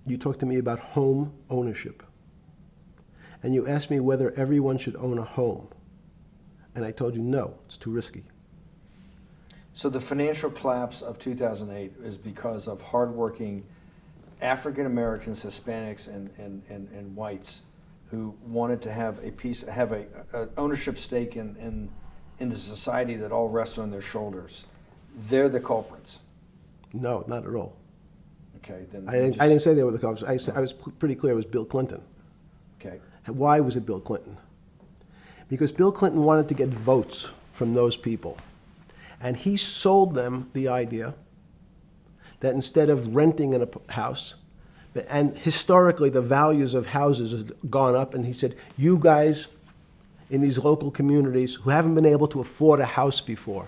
you talked to me about home ownership. and you asked me whether everyone should own a home. And I told you, no, it's too risky. So the financial collapse of 2008 is because of hardworking African Americans, Hispanics, and whites who wanted to have a ownership stake in the society that all rests on their shoulders. They're the culprits. No, not at all. Okay, then I didn't say they were the culprits. I was pretty clear it was Bill Clinton. Okay. Why was it Bill Clinton? Because Bill Clinton wanted to get votes from those people. And he sold them the idea that instead of renting in a house, and historically the values of houses have gone up, and he said, you guys in these local communities who haven't been able to afford a house before,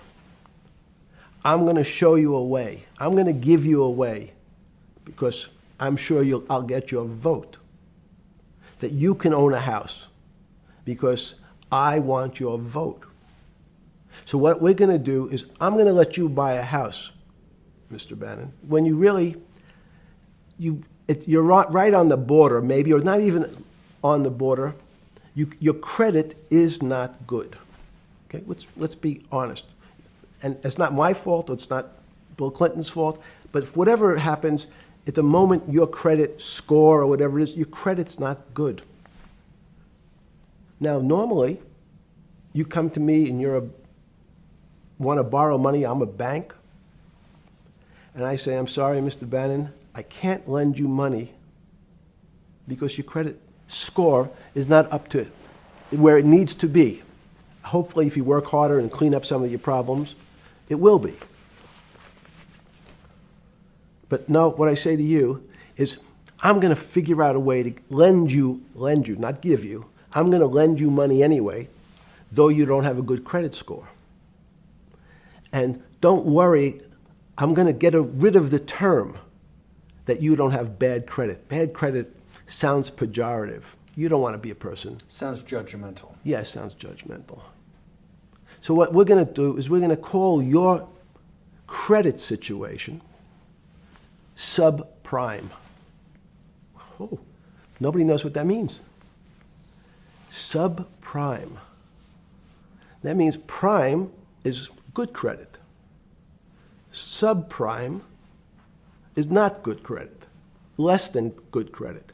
I'm going to show you a way. I'm going to give you a way because I'm sure I'll get your vote that you can own a house because I want your vote. So what we're going to do is I'm going to let you buy a house, Mr. Bannon, when you really, you're right on the border, maybe, or not even on the border. Your credit is not good. Okay, let's be honest. And it's not my fault, it's not Bill Clinton's fault, but if whatever happens, at the moment your credit score or whatever it is, your credit's not good. Now, normally, you come to me and want to borrow money, I'm a bank, and I say, I'm sorry, Mr. Bannon, I can't lend you money because your credit score is not up to where it needs to be. Hopefully, if you work harder and clean up some of your problems, it will be. But no, what I say to you is, I'm going to figure out a way to lend you, not give you. I'm going to lend you money anyway, though you don't have a good credit score. And don't worry, I'm going to get rid of the term that you don't have bad credit. Bad credit sounds pejorative. You don't want to be a person. Sounds judgmental. Yeah, it sounds judgmental. So what we're going to do is we're going to call your credit situation subprime. Oh, nobody knows what that means. Subprime. That means prime is good credit. Subprime is not good credit, less than good credit.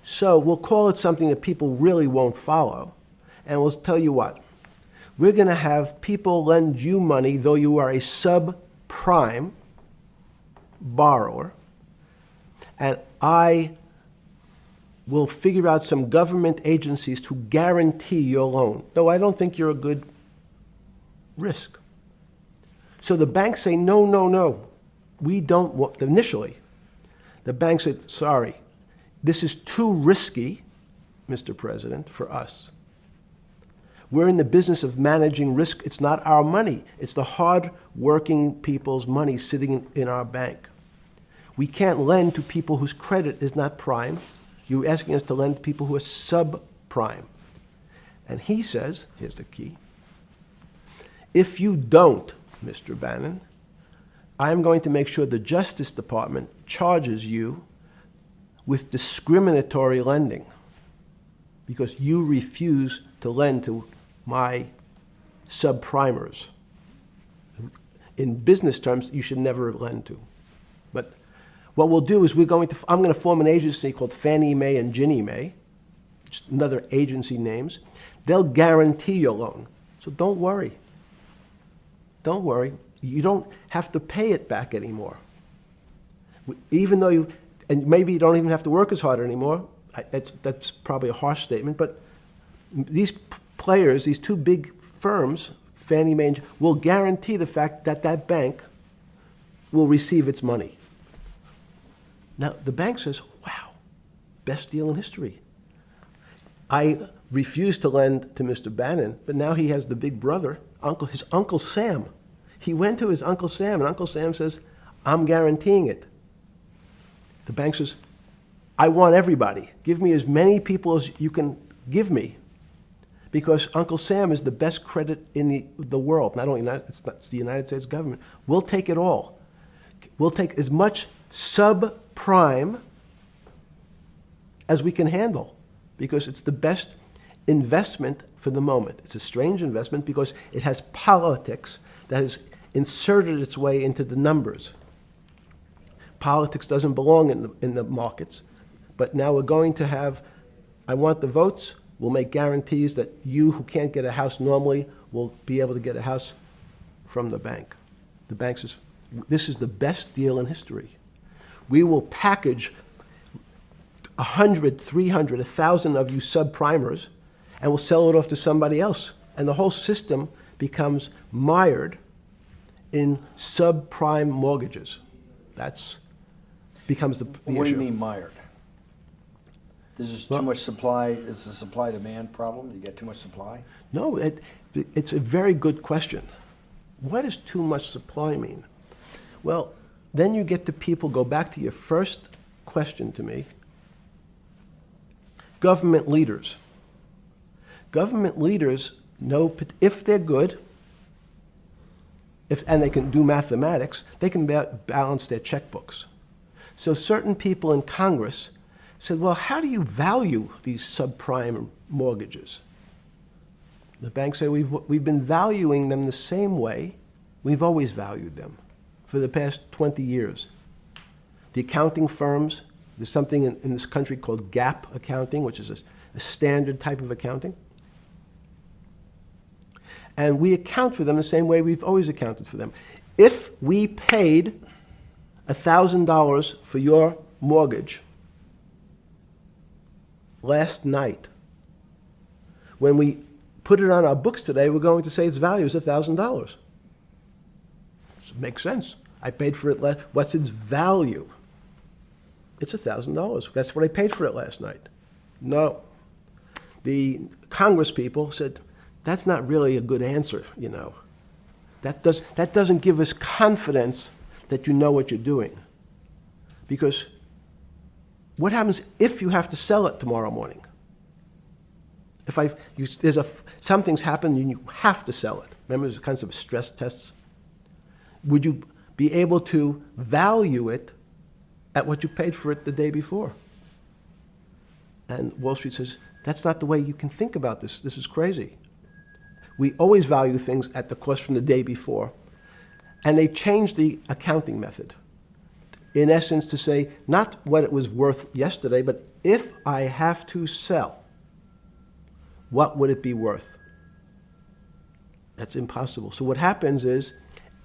So we'll call it something that people really won't follow, and we'll tell you what. We're going to have people lend you money, though you are a subprime borrower, and I will figure out some government agencies to guarantee your loan, though I don't think you're a good risk. So the banks say, no, no, no, we don't want, initially, the bank said, sorry, this is too risky, Mr. President, for us. We're in the business of managing risk. It's not our money. It's the hard-working people's money sitting in our bank. We can't lend to people whose credit is not prime. You're asking us to lend to people who are subprime. And he says, here's the key, if you don't, Mr. Bannon, I'm going to make sure the Justice Department charges you with discriminatory lending because you refuse to lend to my subprimers. In business terms, you should never lend to. But what we'll do is I'm going to form an agency called Fannie Mae and Ginnie Mae, just another agency names. They'll guarantee your loan. So don't worry. Don't worry. You don't have to pay it back anymore. Even though and maybe you don't even have to work as hard anymore. That's probably a harsh statement, but these players, these two big firms, Fannie Mae, will guarantee the fact that that bank will receive its money. Now, the bank says, wow, best deal in history. I refused to lend to Mr. Bannon, but now he has the big brother, his Uncle Sam. He went to his Uncle Sam, and Uncle Sam says, I'm guaranteeing it. The bank says, I want everybody. Give me as many people as you can give me. Because Uncle Sam is the best credit in the world. Not only it's the United States government. We'll take it all. We'll take as much subprime as we can handle. because it's the best investment for the moment. It's a strange investment because it has politics that has inserted its way into the numbers. Politics doesn't belong in the markets, but now we're going to have, I want the votes, we'll make guarantees that you who can't get a house normally will be able to get a house from the bank. The bank says, this is the best deal in history. We will package 100, 300, 1,000 of you subprimers, and we'll sell it off to somebody else. And the whole system becomes mired in subprime mortgages. That's becomes the What do issue. you mean mired? There's just too much supply, it's a supply-demand problem? You get too much supply? No, it's a very good question. What does too much supply mean? Well, then you get to people, go back to your first question to me. Government leaders. Government leaders know if they're good, and they can do mathematics, they can balance their checkbooks. So certain people in Congress said, well, how do you value these subprime mortgages? The banks say, we've been valuing them the same way we've always valued them for the past 20 years. The accounting firms, there's something in this country called GAAP accounting, which is a standard type of accounting. And we account for them the same way we've always accounted for them. If we paid $1,000 for your mortgage last night, when we put it on our books today, we're going to say its value is $1,000. Makes sense. I paid for it last. What's its value? It's $1,000. That's what I paid for it last night. No. The Congress people said, that's not really a good answer, you know. That doesn't give us confidence that you know what you're doing. Because what happens if you have to sell it tomorrow morning? Something's happened and you have to sell it. Remember, there's kinds of stress tests. Would you be able to value it at what you paid for it the day before? And Wall Street says, that's not the way you can think about this. This is crazy. We always value things at the cost from the day before. And they changed the accounting method. In essence, to say, not what it was worth yesterday, but if I have to sell, what would it be worth? That's impossible. So what happens is,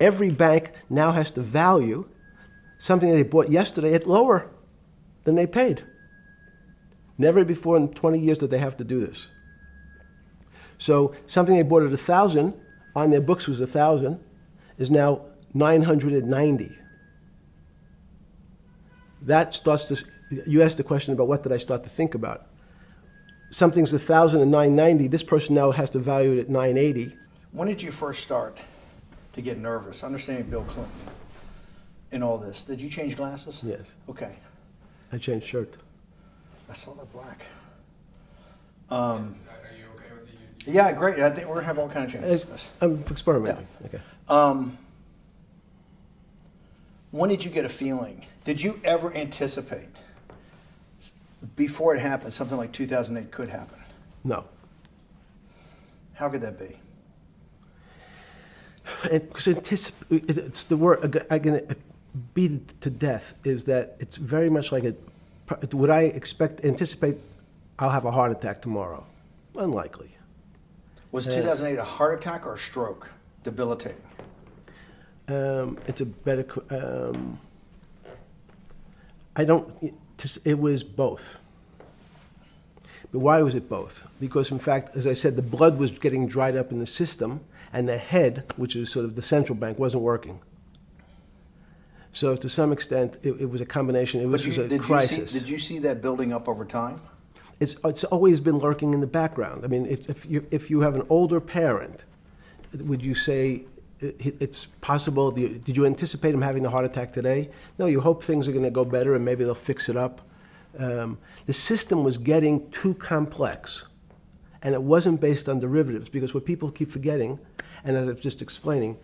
every bank now has to value something that they bought yesterday at lower than they paid. Never before in 20 years did they have to do this. So something they bought at 1,000, on their books was 1,000, is now 990. That starts to, you asked the question about what did I start to think about. Something's 1,000 and 990, this person now has to value it at 980. When did you first start to get nervous, understanding Bill Clinton in all this? Did you change glasses? Yes. Okay. I changed shirt. I saw that black. Are you okay with it? Yeah, great. I think we're going to have all kinds of changes. I'm experimenting. Yeah. Okay. When did you get a feeling? Did you ever anticipate, before it happened, something like 2008 could happen? No. How could that be? It's the word I'm going to beat it to death, is that it's very much like would I anticipate I'll have a heart attack tomorrow? Unlikely. Was 2008 a heart attack or a stroke? Debilitating. It's a better, it was both. But why was it both? Because in fact, as I said, the blood was getting dried up in the system, and the head, which is sort of the central bank, wasn't working. So to some extent, it was a combination. It was just a crisis. Did you see that building up over time? It's always been lurking in the background. I mean, if you have an older parent, would you say it's possible? Did you anticipate him having a heart attack today? No, you hope things are going to go better and maybe they'll fix it up. The system was getting too complex, and it wasn't based on derivatives, because what people keep forgetting, and as I was just explaining,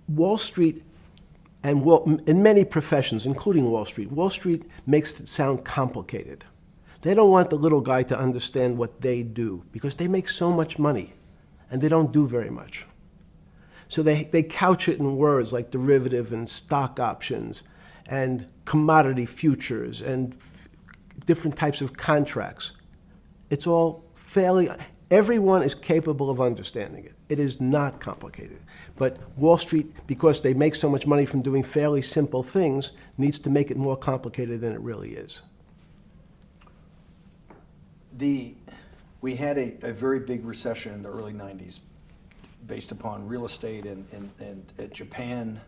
Wall Street, and in many professions, including Wall Street makes it sound complicated. They don't want the little guy to understand what they do because they make so much money and they don't do very much. So they couch it in words like derivative and stock options and commodity futures and different types of contracts. It's all fairly, everyone is capable of understanding it. It is not complicated. But Wall Street, because they make so much money from doing fairly simple things, needs to make it more complicated than it really is. We had a very big recession in the early 90s based upon real estate and Japan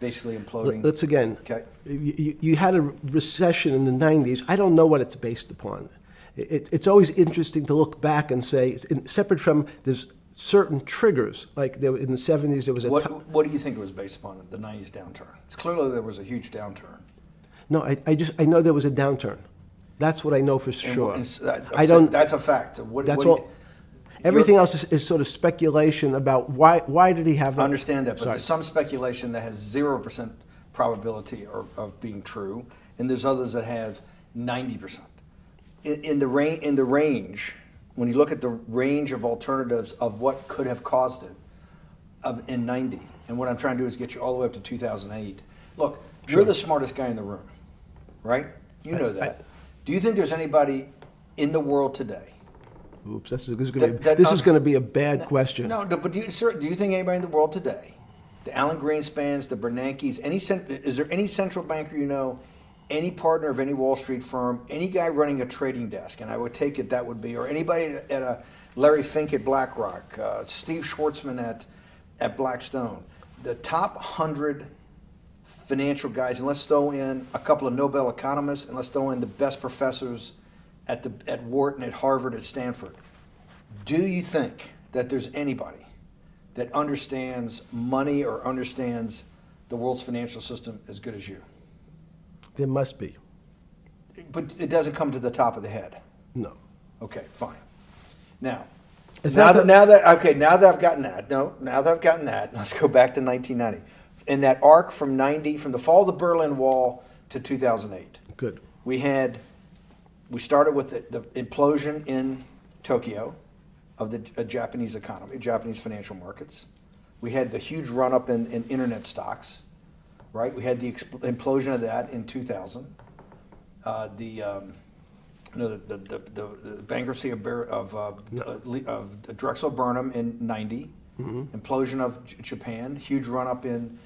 basically imploding. Let's again, Okay. you had a recession in the 90s. I don't know what it's based upon. It's always interesting to look back and say, separate from there's certain triggers, like in the 70s there was a... What do you think it was based upon, the 90s downturn? It's clearly there was a huge downturn. No, I know there was a downturn. That's what I know for sure. I don't. That's a fact. That's all. Everything else is sort of speculation about why did he have that? I understand that, but Sorry. there's some speculation that has 0% probability of being true, and there's others that have 90%. In the range, when you look at the range of alternatives of what could have caused it in 90, and what I'm trying to do is get you all the way up to 2008. Look, you're the smartest guy in the room, right? You know that. Do you think there's anybody in the world today? Oops, this is going to be a bad question. No, but do you think anybody in the world today, the Alan Greenspans, the Bernankes, is there any central banker you know, any partner of any Wall Street firm, any guy running a trading desk, and I would take it that would be, or anybody at a Larry Fink at BlackRock, Steve Schwartzman at Blackstone, the top 100 financial guys, and let's throw in a couple of Nobel economists, and let's throw in the best professors at Wharton, at Harvard, at Stanford. Do you think that there's anybody that understands money or understands the world's financial system as good as you? There must be. But it doesn't come to the top of the head. No. Okay, fine. Now It's that not now that I've gotten that, let's go back to 1990. In that arc from the fall of the Berlin Wall to 2008. Good. We started with the implosion in Tokyo of the Japanese economy, Japanese financial markets. We had the huge run-up in internet stocks, right? We had the implosion of that in 2000. The bankruptcy of Drexel Burnham in 90. Mm-hmm. Implosion of Japan, huge run-up in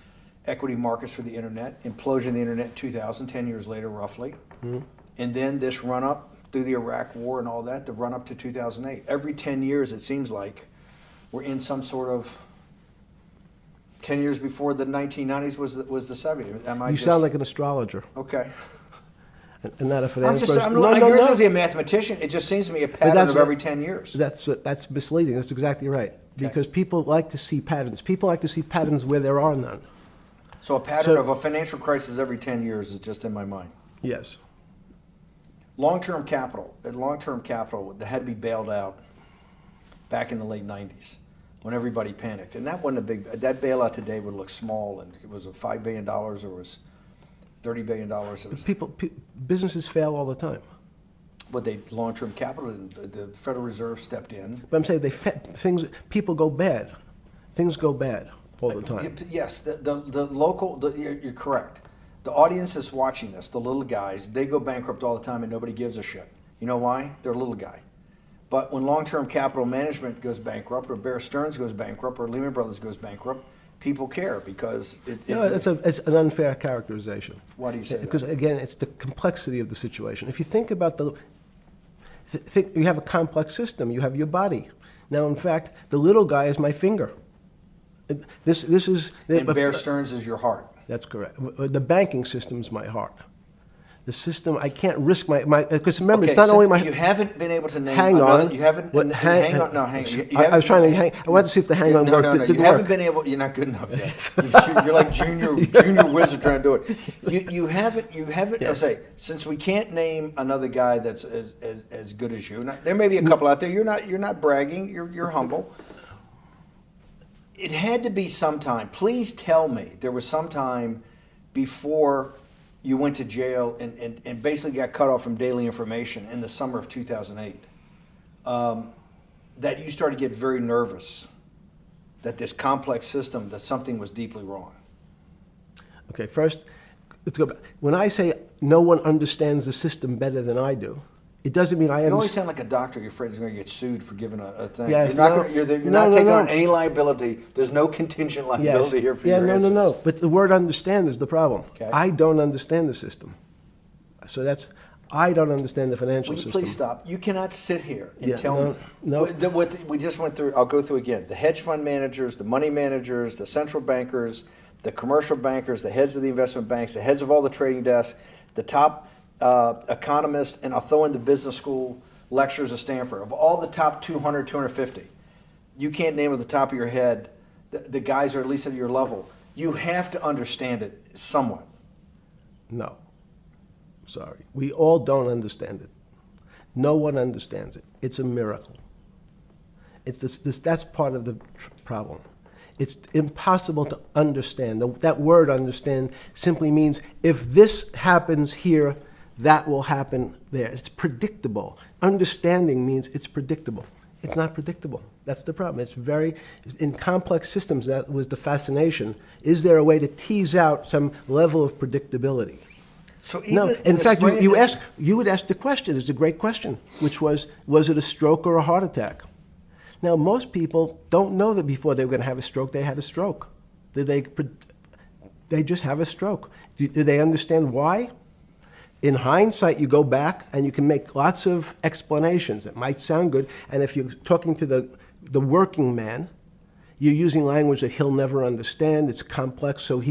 equity markets for the internet, implosion of the internet in 2000, 10 years later roughly. Mm-hmm. And then this run-up through the Iraq War and all that, the run-up to 2008. Every 10 years, it seems like, we're in some sort of 10 years before the 1990s was the 70s. You sound like an astrologer. Okay. And not a finance You're person. supposed to be a mathematician. It just seems to me a pattern of every 10 years. That's misleading. That's exactly right. Because people like to see patterns. People like to see patterns where there are none. So a pattern of a financial crisis every 10 years is just in my mind. Yes. Long-term capital that had to be bailed out back in the late 90s when everybody panicked. And that wasn't that bailout today would look small, and it was $5 billion or was $30 billion. Businesses fail all the time. But long-term capital, the Federal Reserve stepped in. But I'm saying people go bad. Things go bad all the time. Yes, you're correct. The audience that's watching this, the little guys, they go bankrupt all the time and nobody gives a shit. You know why? They're a little guy. But when long-term capital management goes bankrupt, or Bear Stearns goes bankrupt, or Lehman Brothers goes bankrupt, people care because it's an unfair characterization. Why do you say that? Because again, it's the complexity of the situation. If you think about you have a complex system. You have your body. Now, in fact, the little guy is my finger. This is. And Bear Stearns is your heart. That's correct. The banking system is my heart. The system, I can't risk my because remember, it's not only my. You haven't been able to name. Hang on. You haven't. Hang on. No, hang on. I was trying to hang. I wanted to see if the hang on worked. No, you haven't been able. You're not good enough yet. You're like junior wizard trying to do it. You haven't. Yes. I'll say, since we can't name another guy that's as good as you. Now, there may be a couple out there. You're not bragging. You're humble. It had to be sometime. Please tell me there was some time before you went to jail and basically got cut off from daily information in the summer of 2008, that you started to get very nervous that this complex system, that something was deeply wrong. Okay, first, let's go back. When I say no one understands the system better than I do, it doesn't mean I You always understand. sound like a doctor. You're afraid he's going to get sued for giving a thing. Yes, you're not, no. gonna, you're No, not no, taking no. on any liability. There's no contingent Yes. liability here for Yeah, your no, answers. no, no. But the word understand is the problem. Okay. I don't understand the system. So I don't understand the financial Will you system. please stop? You cannot sit here and Yeah, tell no, me. no. What we just went through, I'll go through again. The hedge fund managers, the money managers, the central bankers, the commercial bankers, the heads of the investment banks, the heads of all the trading desks, the top economists, and I'll throw in the business school lecturers at Stanford. Of all the top 200, 250, you can't name at the top of your head the guys are at least at your level. You have to understand it somewhat. No. Sorry. We all don't understand it. No one understands it. It's a miracle. That's part of the problem. It's impossible to understand. That word understand simply means if this happens here, that will happen there. It's predictable. Understanding means it's predictable. It's not predictable. That's the problem. In complex systems, that was the fascination. Is there a way to tease out some level of predictability? So even No. in In the fact, spring- you would ask the question. It's a great question, which was it a stroke or a heart attack? Now, most people don't know that before they were going to have a stroke, they had a stroke. They just have a stroke. Do they understand why? In hindsight, you go back and you can make lots of explanations. It might sound good, and if you're talking to the working man, you're using language that he'll never understand. It's complex, so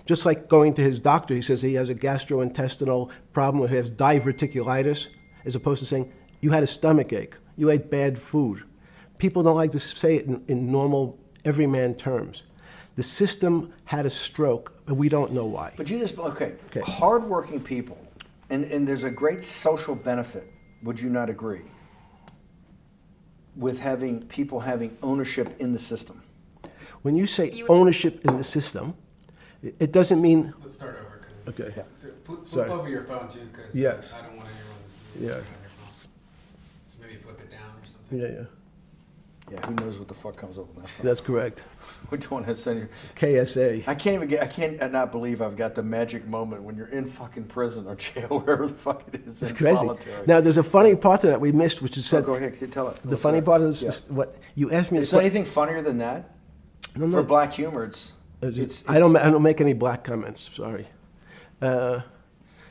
just like going to his doctor, he says he has a gastrointestinal problem, or he has diverticulitis, as opposed to saying, you had a stomach ache, you ate bad food. People don't like to say it in normal, everyman terms. The system had a stroke, but we don't know why. But you just, okay. Okay. Hardworking people, and there's a great social benefit, would you not agree, with having people having ownership in the system? When you say ownership in the system, it doesn't mean. Let's start over. Cause Okay. So flip Sorry. over your phone too, because Yes. I don't want anyone to see Yeah. anything on your phone. So maybe flip it down or something. Yeah, yeah. Yeah, who knows what the fuck comes up with that phone? That's correct. We don't want to send you. KSA. I can't not believe I've got the magic moment when you're in fucking prison or jail, wherever the fuck it is, It's in crazy. solitary. Now, there's a funny part to that we missed, which is So said. go ahead, tell it. The funny part is Yeah. what you asked me. Is there anything funnier than that? No, no. For black humor, it's I don't make any black comments. Sorry.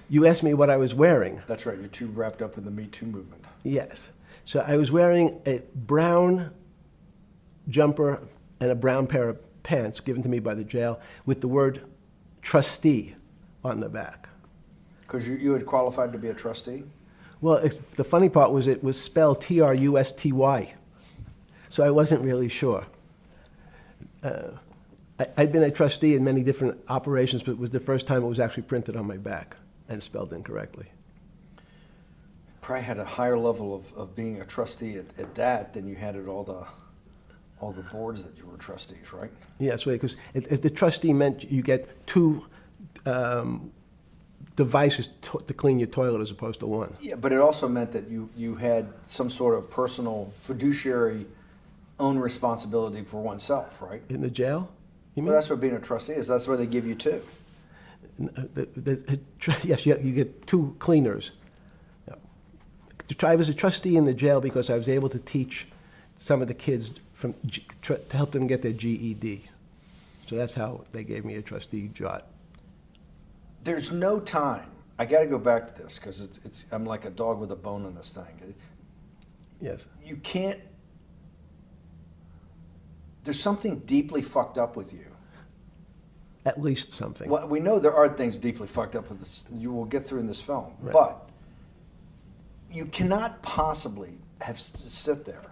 You asked me what I was wearing. That's right. You're too wrapped up in the Me Too movement. Yes. So I was wearing a brown jumper and a brown pair of pants given to me by the jail with the word trustee on the back. Because you had qualified to be a trustee? Well, the funny part was it was spelled Trusty. So I wasn't really sure. I'd been a trustee in many different operations, but it was the first time it was actually printed on my back and spelled incorrectly. Probably had a higher level of being a trustee at that than you had at all the boards that you were trustees, right? Yes, because the trustee meant you get two devices to clean your toilet as opposed to one. Yeah, but it also meant that you had some sort of personal fiduciary own responsibility for oneself, right? In the jail? You mean? Well, that's what being a trustee is. That's where they give you two. Yes, you get two cleaners. I was a trustee in the jail because I was able to teach some of the kids to help them get their GED. So that's how they gave me a trustee job. There's no time. I got to go back to this because I'm like a dog with a bone in this thing. Yes. You can't. There's something deeply fucked up with you. At least something. Well, we know there are things deeply fucked up with this. You will get through in this film, Right. but you cannot possibly have sit there,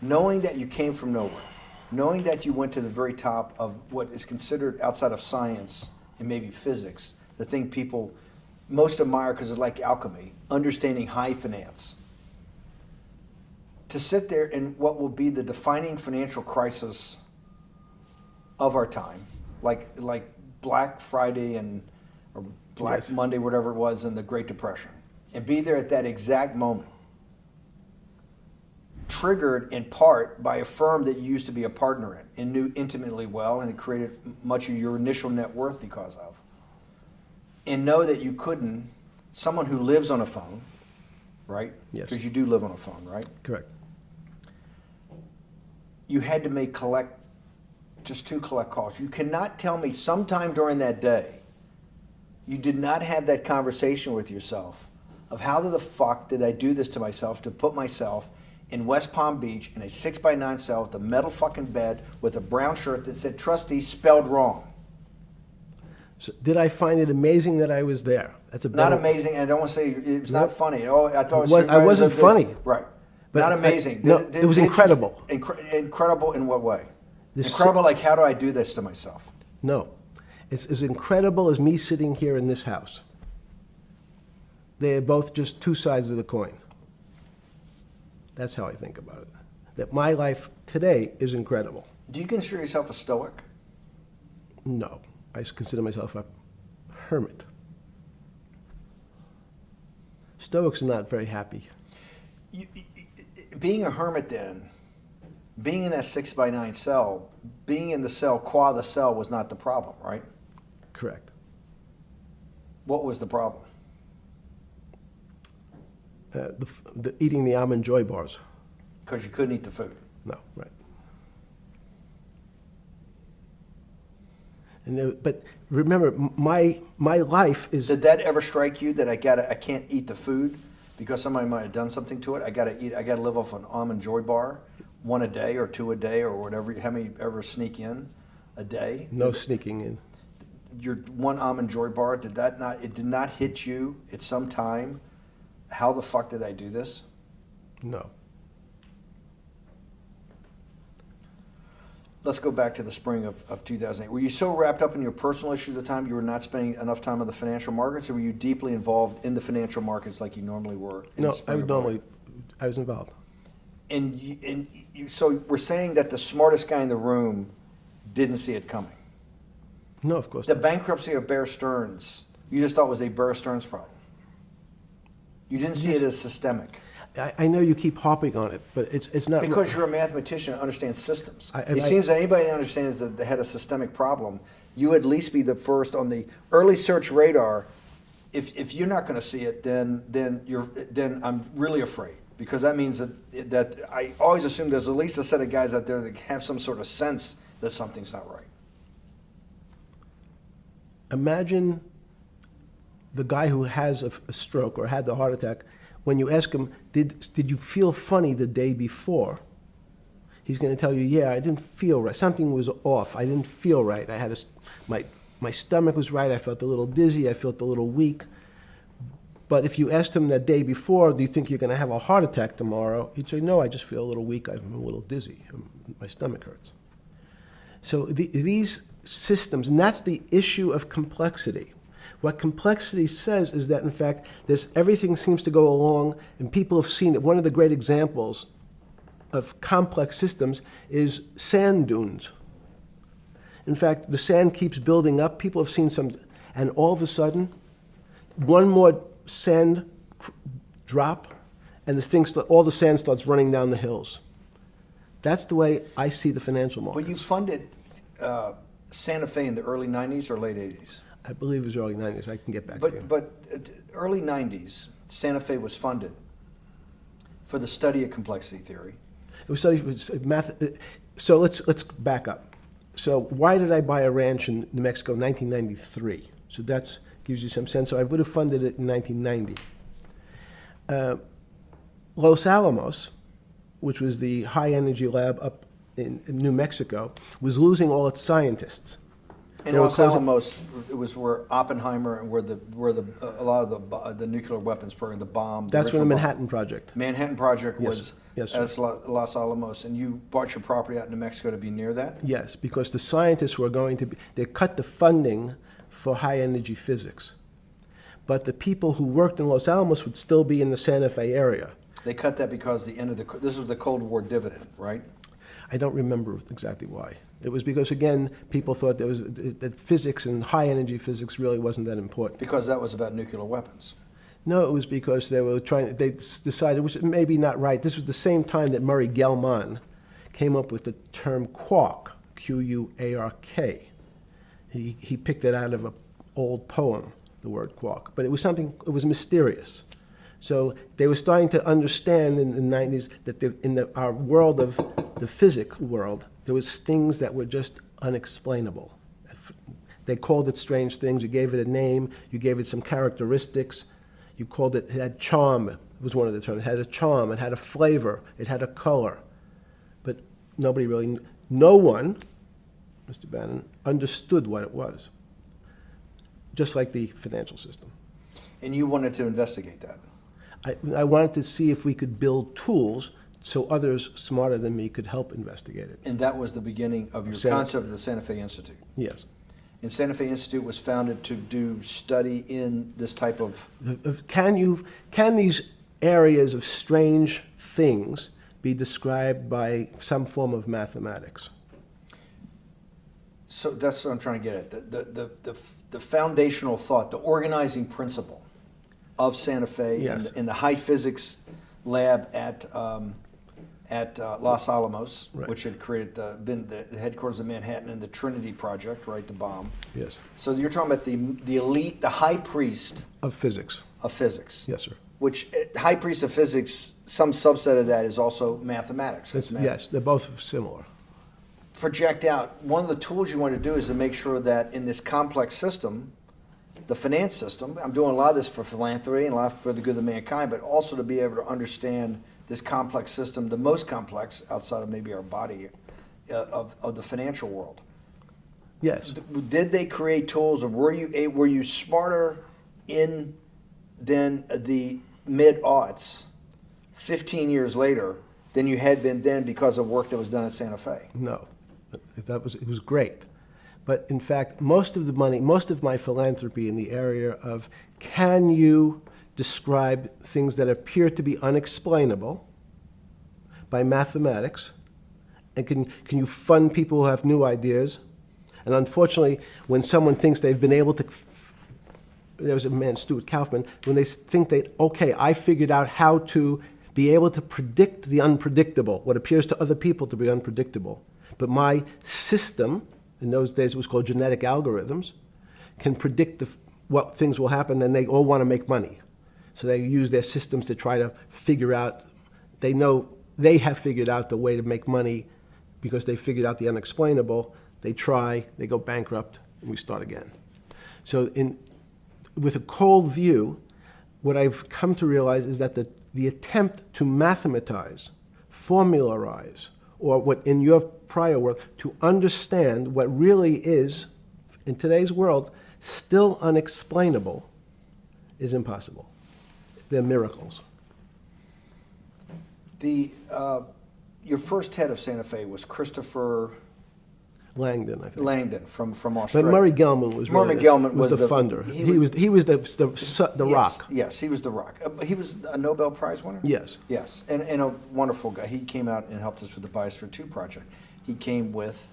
knowing that you came from nowhere, knowing that you went to the very top of what is considered outside of science and maybe physics, the thing people most admire because it's like alchemy, understanding high finance. To sit there in what will be the defining financial crisis of our time, like Black Friday or Black Yes. Monday, whatever it was, in the Great Depression, and be there at that exact moment, triggered in part by a firm that you used to be a partner in and knew intimately well, and it created much of your initial net worth because of, and know that you couldn't, someone who lives on a phone, right? Yes. Because you do live on a phone, right? Correct. You had to make just 2 collect calls. You cannot tell me sometime during that day you did not have that conversation with yourself of how the fuck did I do this to myself to put myself in West Palm Beach in a 6x9 cell with a metal fucking bed with a brown shirt that said trustee spelled wrong. So did I find it amazing that I was there? That's a Not better, amazing, and I don't want to say it was not Nope. funny. Oh, I thought it was. I wasn't funny. Right. But Not I- amazing. no, it was incredible. Incredible in what way? This- Incredible, like how do I do this to myself? No. It's as incredible as me sitting here in this house. They're both just 2 sides of the coin. That's how I think about it. That my life today is incredible. Do you consider yourself a stoic? No. I consider myself a hermit. Stoics are not very happy. Being a hermit then, being in that 6x9 cell, being in the cell qua the cell was not the problem, right? Correct. What was the problem? Eating the almond joy bars. Because you couldn't eat the food. No, right. And but remember, my life is. Did that ever strike you that I can't eat the food because somebody might have done something to it? I gotta live off an almond joy bar, 1 a day or 2 a day or whatever. How many ever sneak in a day? No sneaking in. Your 1 almond joy bar, it did not hit you at some time? How the fuck did I do this? No. Let's go back to the spring of 2008. Were you so wrapped up in your personal issues at the time you were not spending enough time on the financial markets, or were you deeply involved in the financial markets like you normally were? In No, the spring of 08? I was involved. So we're saying that the smartest guy in the room didn't see it coming. No, of course The not. bankruptcy of Bear Stearns, you just thought was a Bear Stearns problem. You didn't see it as systemic. I know you keep harping on it, but it's not. Because you're a mathematician and understands systems. I- It seems that anybody that understands that they had a systemic problem, you at least be the first on the early search radar. If you're not going to see it, then I'm really afraid, because that means that I always assume there's at least a set of guys out there that have some sort of sense that something's not right. Imagine the guy who has a stroke or had the heart attack. When you ask him, did you feel funny the day before? He's going to tell you, yeah, I didn't feel right. Something was off. I didn't feel right. I had my stomach was right. I felt a little dizzy. I felt a little weak. But if you asked him that day before, do you think you're going to have a heart attack tomorrow? He'd say, no, I just feel a little weak. I'm a little dizzy. My stomach hurts. So these systems, and that's the issue of complexity. What complexity says is that, in fact, everything seems to go along, and people have seen it. One of the great examples of complex systems is sand dunes. In fact, the sand keeps building up. People have seen some, and all of a sudden, one more sand drop, and all the sand starts running down the hills. That's the way I see the financial markets. But you funded Santa Fe in the early 90s or late 80s? I believe it was early 90s. I can get back to you. But early 90s, Santa Fe was funded for the study of complexity theory. It was studied with math. So let's back up. So why did I buy a ranch in New Mexico in 1993? So that gives you some sense. So I would have funded it in 1990. Los Alamos, which was the high energy lab up in New Mexico, was losing all its scientists. In They were Los closing- Alamos, it was where Oppenheimer and where a lot of the nuclear weapons program, the bomb. That's original when the bomb. Manhattan Project. Manhattan Project Yes. was Yes, sir. as Los Alamos, and you bought your property out in New Mexico to be near that? Yes, because the scientists were going to be, they cut the funding for high energy physics. But the people who worked in Los Alamos would still be in the Santa Fe area. They cut that because this was the Cold War dividend, right? I don't remember exactly why. It was because, again, people thought that physics and high-energy physics really wasn't that important. Because that was about nuclear weapons. No, it was because they decided, which may be not right, this was the same time that Murray Gell-Mann came up with the term quark, Q-U-A-R-K. He picked it out of an old poem, the word quark. But it was it was mysterious. So they were starting to understand in the 90s that our world of the physics world, there was things that were just unexplainable. They called it strange things. You gave it a name. You gave it some characteristics. You called it had charm. It was one of the terms. It had a charm. It had a flavor. It had a color. But no one, Mr. Bannon, understood what it was. Just like the financial system. And you wanted to investigate that. I wanted to see if we could build tools so others smarter than me could help investigate it. And that was the beginning of your concept of the Santa Fe Institute. Yes. And Santa Fe Institute was founded to do study in this type of... Can these areas of strange things be described by some form of mathematics? So that's what I'm trying to get at. The foundational thought, the organizing principle of Santa Fe, Yes. in the high physics lab at Los Alamos, Right. which had been the headquarters of Manhattan, and the Trinity Project, right, the bomb. Yes. So you're talking about the elite, the high priest Of physics. of physics. Yes, sir. Which, high priest of physics, some subset of that is also mathematics. It's math. Yes, they're both similar. Project out. One of the tools you want to do is to make sure that in this complex system, the finance system, I'm doing a lot of this for philanthropy and a lot for the good of mankind, but also to be able to understand this complex system, the most complex outside of maybe our body, of the financial world. Yes. Did they create tools, or were you smarter in than the mid-aughts, 15 years later, than you had been then because of work that was done at Santa Fe? No. It was great. But in fact, most of the money, most of my philanthropy in the area of can you describe things that appear to be unexplainable by mathematics, and can you fund people who have new ideas? And unfortunately, when someone thinks they've been able to, there was a man, Stuart Kaufman, when they think okay, I figured out how to be able to predict the unpredictable, what appears to other people to be unpredictable. But my system, in those days it was called genetic algorithms, can predict what things will happen, and they all want to make money. So they use their systems to try to figure out, they know they have figured out the way to make money because they figured out the unexplainable. They try, they go bankrupt, and we start again. So with a cold view, what I've come to realize is that the attempt to mathematize, formularize, or what in your prior world, to understand what really is, in today's world, still unexplainable, is impossible. They're miracles. Your first head of Santa Fe was Christopher Langdon, I think. Langdon from But Australia. Murray Gell-Mann was Murray really Gell-Mann was was the the- funder. he He was- was the Yes, rock. Yes, he was the rock. He was a Nobel Prize winner? Yes. Yes, and a wonderful guy. He came out and helped us with the Biosphere 2 project. He came with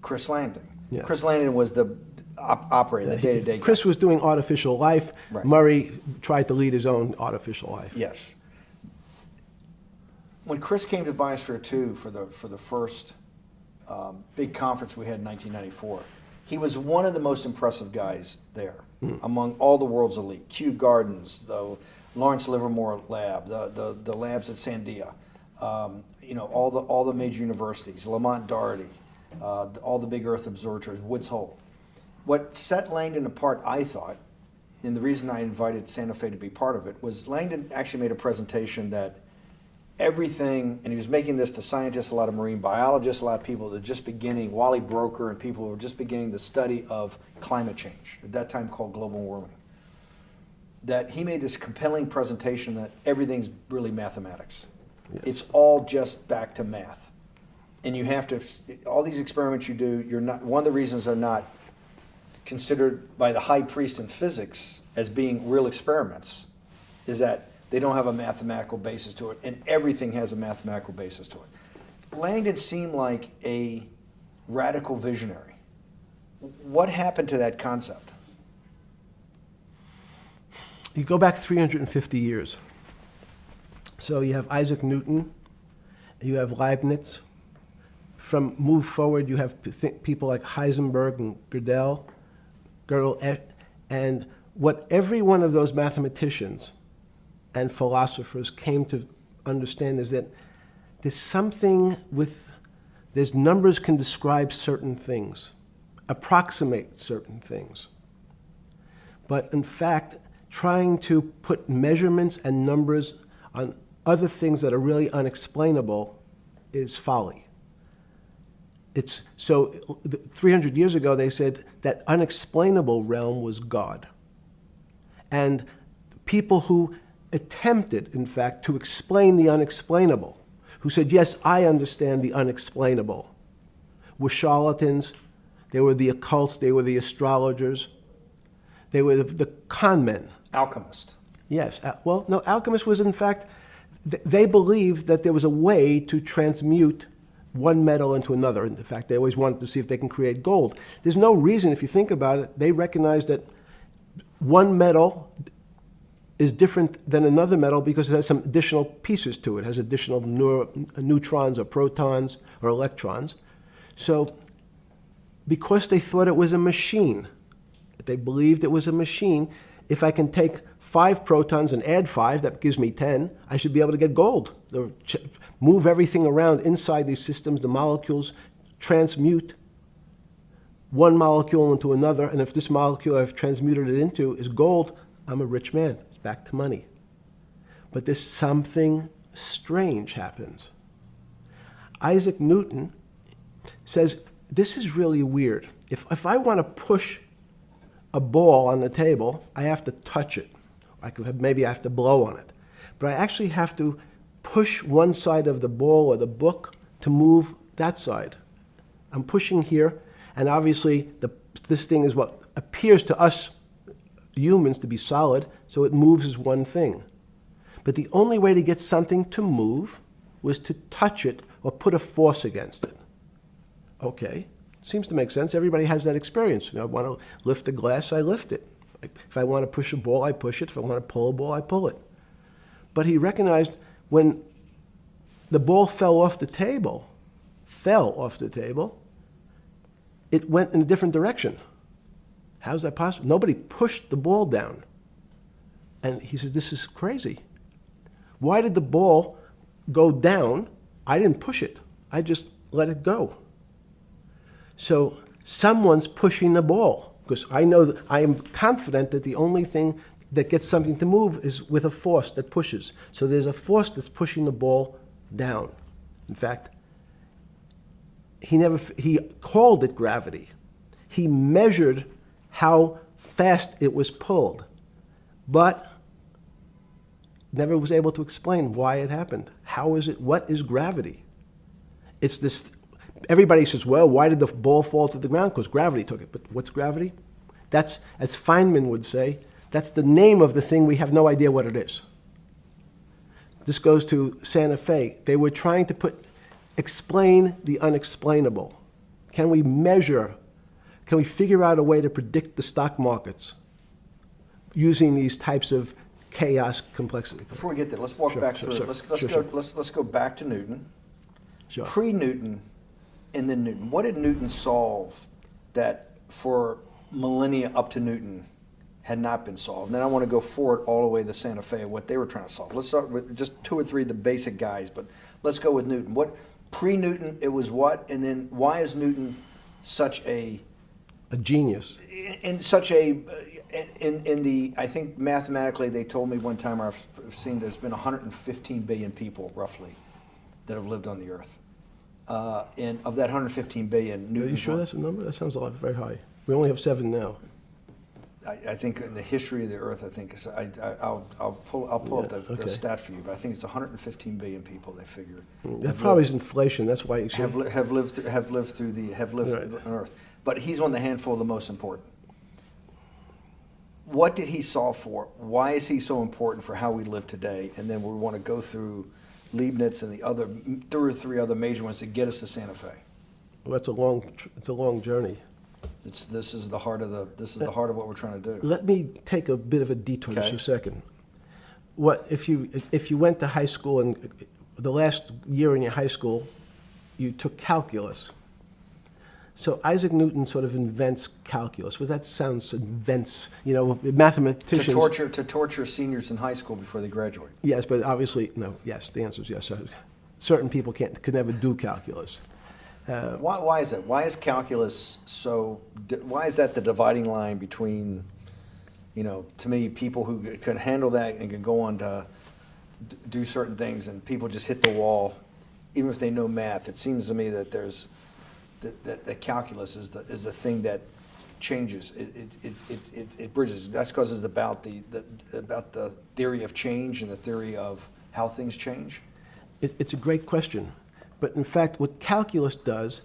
Chris Langdon. Yeah. Chris Langdon was the operator, the day-to-day guy. Chris was doing artificial life. Right. Murray tried to lead his own artificial life. Yes. When Chris came to Biosphere 2 for the first big conference we had in 1994, he was one of the most impressive guys there among all the world's elite. Kew Gardens, the Lawrence Livermore lab, the labs at Sandia, all the major universities, Lamont Doherty, all the big Earth observatories, Woods Hole. What set Langdon apart, I thought, and the reason I invited Santa Fe to be part of it, was Langdon actually made a presentation that everything, and he was making this to scientists, a lot of marine biologists, a lot of people that were just beginning, Wally Broker and people who were just beginning the study of climate change, at that time called global warming. That he made this compelling presentation that everything's really mathematics. Yes. It's all just back to math. And you have to, all these experiments you do, you're not, one of the reasons they're not considered by the high priest in physics as being real experiments is that they don't have a mathematical basis to it, and everything has a mathematical basis to it. Langdon seemed like a radical visionary. What happened to that concept? You go back 350 years. So you have Isaac Newton, you have Leibniz. Move forward, you have people like Heisenberg and Gödel, and what every one of those mathematicians and philosophers came to understand is that there's numbers can describe certain things, approximate certain things. But in fact, trying to put measurements and numbers on other things that are really unexplainable is folly. 300 years ago, they said that unexplainable realm was God. And people who attempted, in fact, to explain the unexplainable, who said, yes, I understand the unexplainable, were charlatans, they were the occults, they were the astrologers, they were the con men. Alchemist. Yes. Well, no, alchemist was, in fact, they believed that there was a way to transmute one metal into another. In fact, they always wanted to see if they can create gold. There's no reason, if you think about it, they recognize that one metal is different than another metal because it has some additional pieces to it. It has additional neutrons or protons or electrons. So because they thought it was a machine, they believed it was a machine, if I can take 5 protons and add 5, that gives me 10, I should be able to get gold. Move everything around inside these systems, the molecules transmute one molecule into another, and if this molecule I've transmuted it into is gold, I'm a rich man. It's back to money. But there's something strange happens. Isaac Newton says, this is really weird. If I want to push a ball on the table, I have to touch it. Maybe I have to blow on it. But I actually have to push one side of the ball or the book to move that side. I'm pushing here, and obviously this thing is what appears to us humans to be solid, so it moves as one thing. But the only way to get something to move was to touch it or put a force against it. Okay, seems to make sense. Everybody has that experience. I want to lift a glass, I lift it. If I want to push a ball, I push it. If I want to pull a ball, I pull it. But he recognized when the ball fell off the table, it went in a different direction. How's that possible? Nobody pushed the ball down. And he said, this is crazy. Why did the ball go down? I didn't push it. I just let it go. So someone's pushing the ball, because I know that I am confident that the only thing that gets something to move is with a force that pushes. So there's a force that's pushing the ball down. In fact, he called it gravity. He measured how fast it was pulled, but never was able to explain why it happened. How is it? What is gravity? It's this. Everybody says, well, why did the ball fall to the ground? Because gravity took it. But what's gravity? That's, as Feynman would say, that's the name of the thing. We have no idea what it is. This goes to Santa Fe. They were trying to explain the unexplainable. Can we measure? Can we figure out a way to predict the stock markets using these types of chaos complexity? Before we get there, let's walk back through it. Let's go back to Newton. Sure. Pre-Newton and then Newton. What did Newton solve that for millennia up to Newton had not been solved? And then I want to go forward all the way to Santa Fe, what they were trying to solve. Let's start with just 2 or 3 of the basic guys, but let's go with Newton. What pre-Newton, it was what? And then why is Newton such a genius? In such a, in the, I think mathematically they told me one time, I've seen there's been 115 billion people roughly that have lived on the earth. And of that 115 billion, Newton. Are you sure that's a number? That sounds very high. We only have 7 now. I think in the history of the earth, I think I'll pull up the stat for you, but I think it's 115 billion people. They figure that probably is inflation. That's why you have lived on Earth. But he's one of the handful of the most important. What did he solve for? Why is he so important for how we live today? And then we want to go through Leibniz and the other, 3 other major ones to get us to Santa Fe? Well, it's a long journey. This is the heart of what we're trying to do. Let me take a bit of a detour just Okay. a second. What if you went to high school and the last year in your high school, you took calculus? So Isaac Newton sort of invents calculus. Well, that sounds invents, mathematicians. To torture seniors in high school before they graduate. Yes, but obviously, no, yes, the answer is yes. Certain people could never do calculus. Why is that? Why is calculus why is that the dividing line between, to me, people who can handle that and can go on to do certain things, and people just hit the wall, even if they know math? It seems to me that that calculus is the thing that changes. It bridges. That's because it's about the theory of change and the theory of how things change. It's a great question. But in fact, what calculus does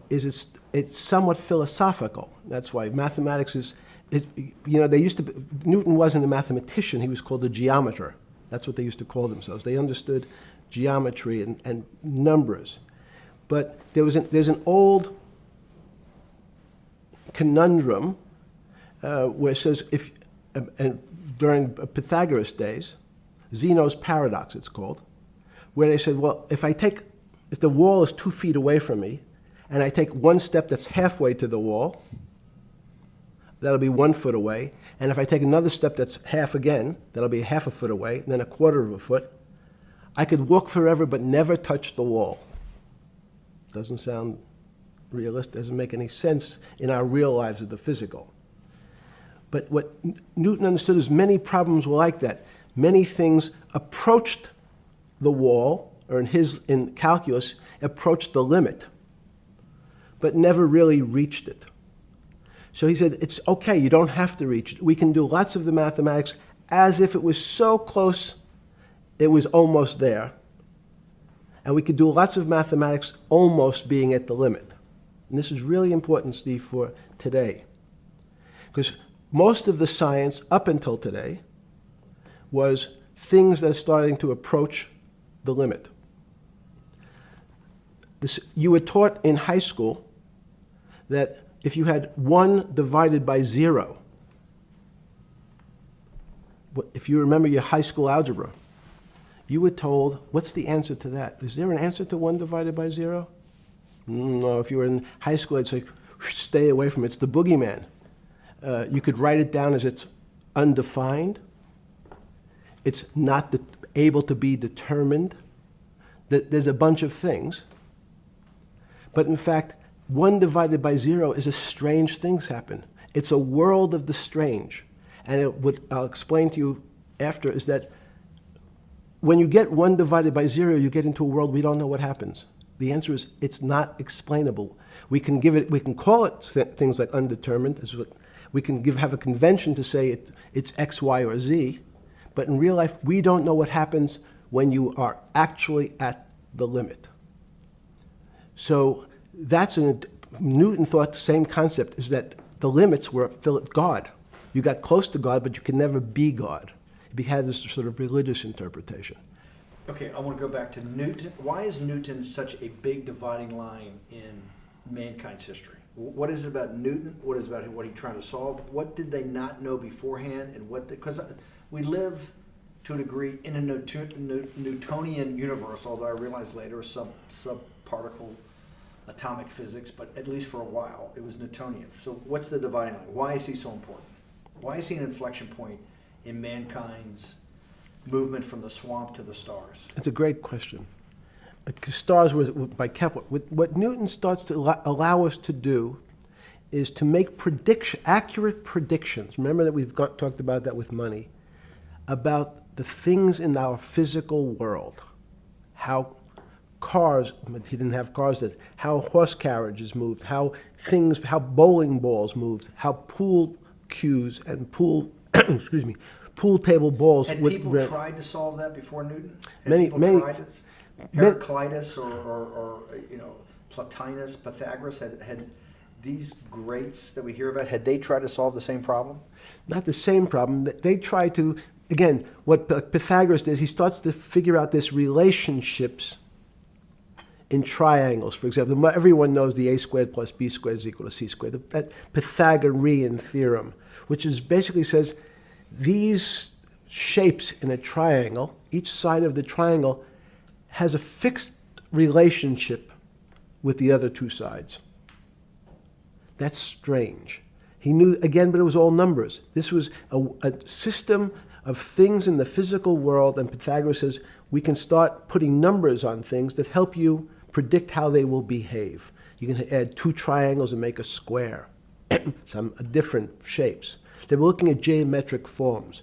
is it's somewhat philosophical. That's why mathematics is Newton wasn't a mathematician, he was called a geometer. That's what they used to call themselves. They understood geometry and numbers. But there's an old conundrum where it says, during Pythagoras' days, Zeno's paradox it's called, where they said, well, if the wall is 2 feet away from me, and I take one step that's halfway to the wall, that'll be 1 foot away. And if I take another step that's half again, that'll be half a foot away, and then a quarter of a foot. I could walk forever but never touch the wall. Doesn't sound realistic, doesn't make any sense in our real lives of the physical. But what Newton understood is many problems were like that. Many things approached the wall, or in calculus, approached the limit, but never really reached it. So he said, it's okay, you don't have to reach it. We can do lots of the mathematics as if it was so close, it was almost there. And we could do lots of mathematics almost being at the limit. And this is really important, Steve, for today. Because most of the science up until today was things that are starting to approach the limit. You were taught in high school that if you had 1 divided by 0, if you remember your high school algebra, you were told, what's the answer to that? Is there an answer to 1 divided by 0? No, if you were in high school, I'd say, stay away from it. It's the boogeyman. You could write it down as it's undefined. It's not able to be determined. There's a bunch of things. But in fact, 1 divided by 0 is a strange things happen. It's a world of the strange. And what I'll explain to you after is that when you get 1 divided by 0, you get into a world we don't know what happens. The answer is it's not explainable. We can call it things like undetermined. We can have a convention to say it's X, Y, or Z. But in real life, we don't know what happens when you are actually at the limit. So Newton thought the same concept, is that the limits were God. You got close to God, but you could never be God. He had this sort of religious interpretation. Okay, I want to go back to Newton. Why is Newton such a big dividing line in mankind's history? What is it about Newton? What is it about what he's trying to solve? What did they not know beforehand? And because we live to a degree in a Newtonian universe, although I realized later subparticle atomic physics, but at least for a while it was Newtonian. So what's the dividing line? Why is he so important? Why is he an inflection point in mankind's movement from the swamp to the stars? It's a great question. Stars were by Kepler. What Newton starts to allow us to do is to make accurate predictions. Remember that we've talked about that with money, about the things in our physical world, how cars, he didn't have cars then, how horse carriages moved, how bowling balls moved, how pool cues and pool table balls. Had people tried to solve that before Newton? Had Many, people many. tried it? Heraclitus or Plotinus, Pythagoras, had these greats that we hear about, had they tried to solve the same problem? Not the same problem. They tried to again, what Pythagoras does, he starts to figure out this relationships in triangles. For example, everyone knows the a squared plus b squared is equal to c squared, that Pythagorean theorem, which is basically says these shapes in a triangle, each side of the triangle has a fixed relationship with the other two sides. That's strange. He knew, again, but it was all numbers. This was a system of things in the physical world, and Pythagoras says we can start putting numbers on things that help you predict how they will behave. You can add two triangles and make a square, some different shapes. They were looking at geometric forms.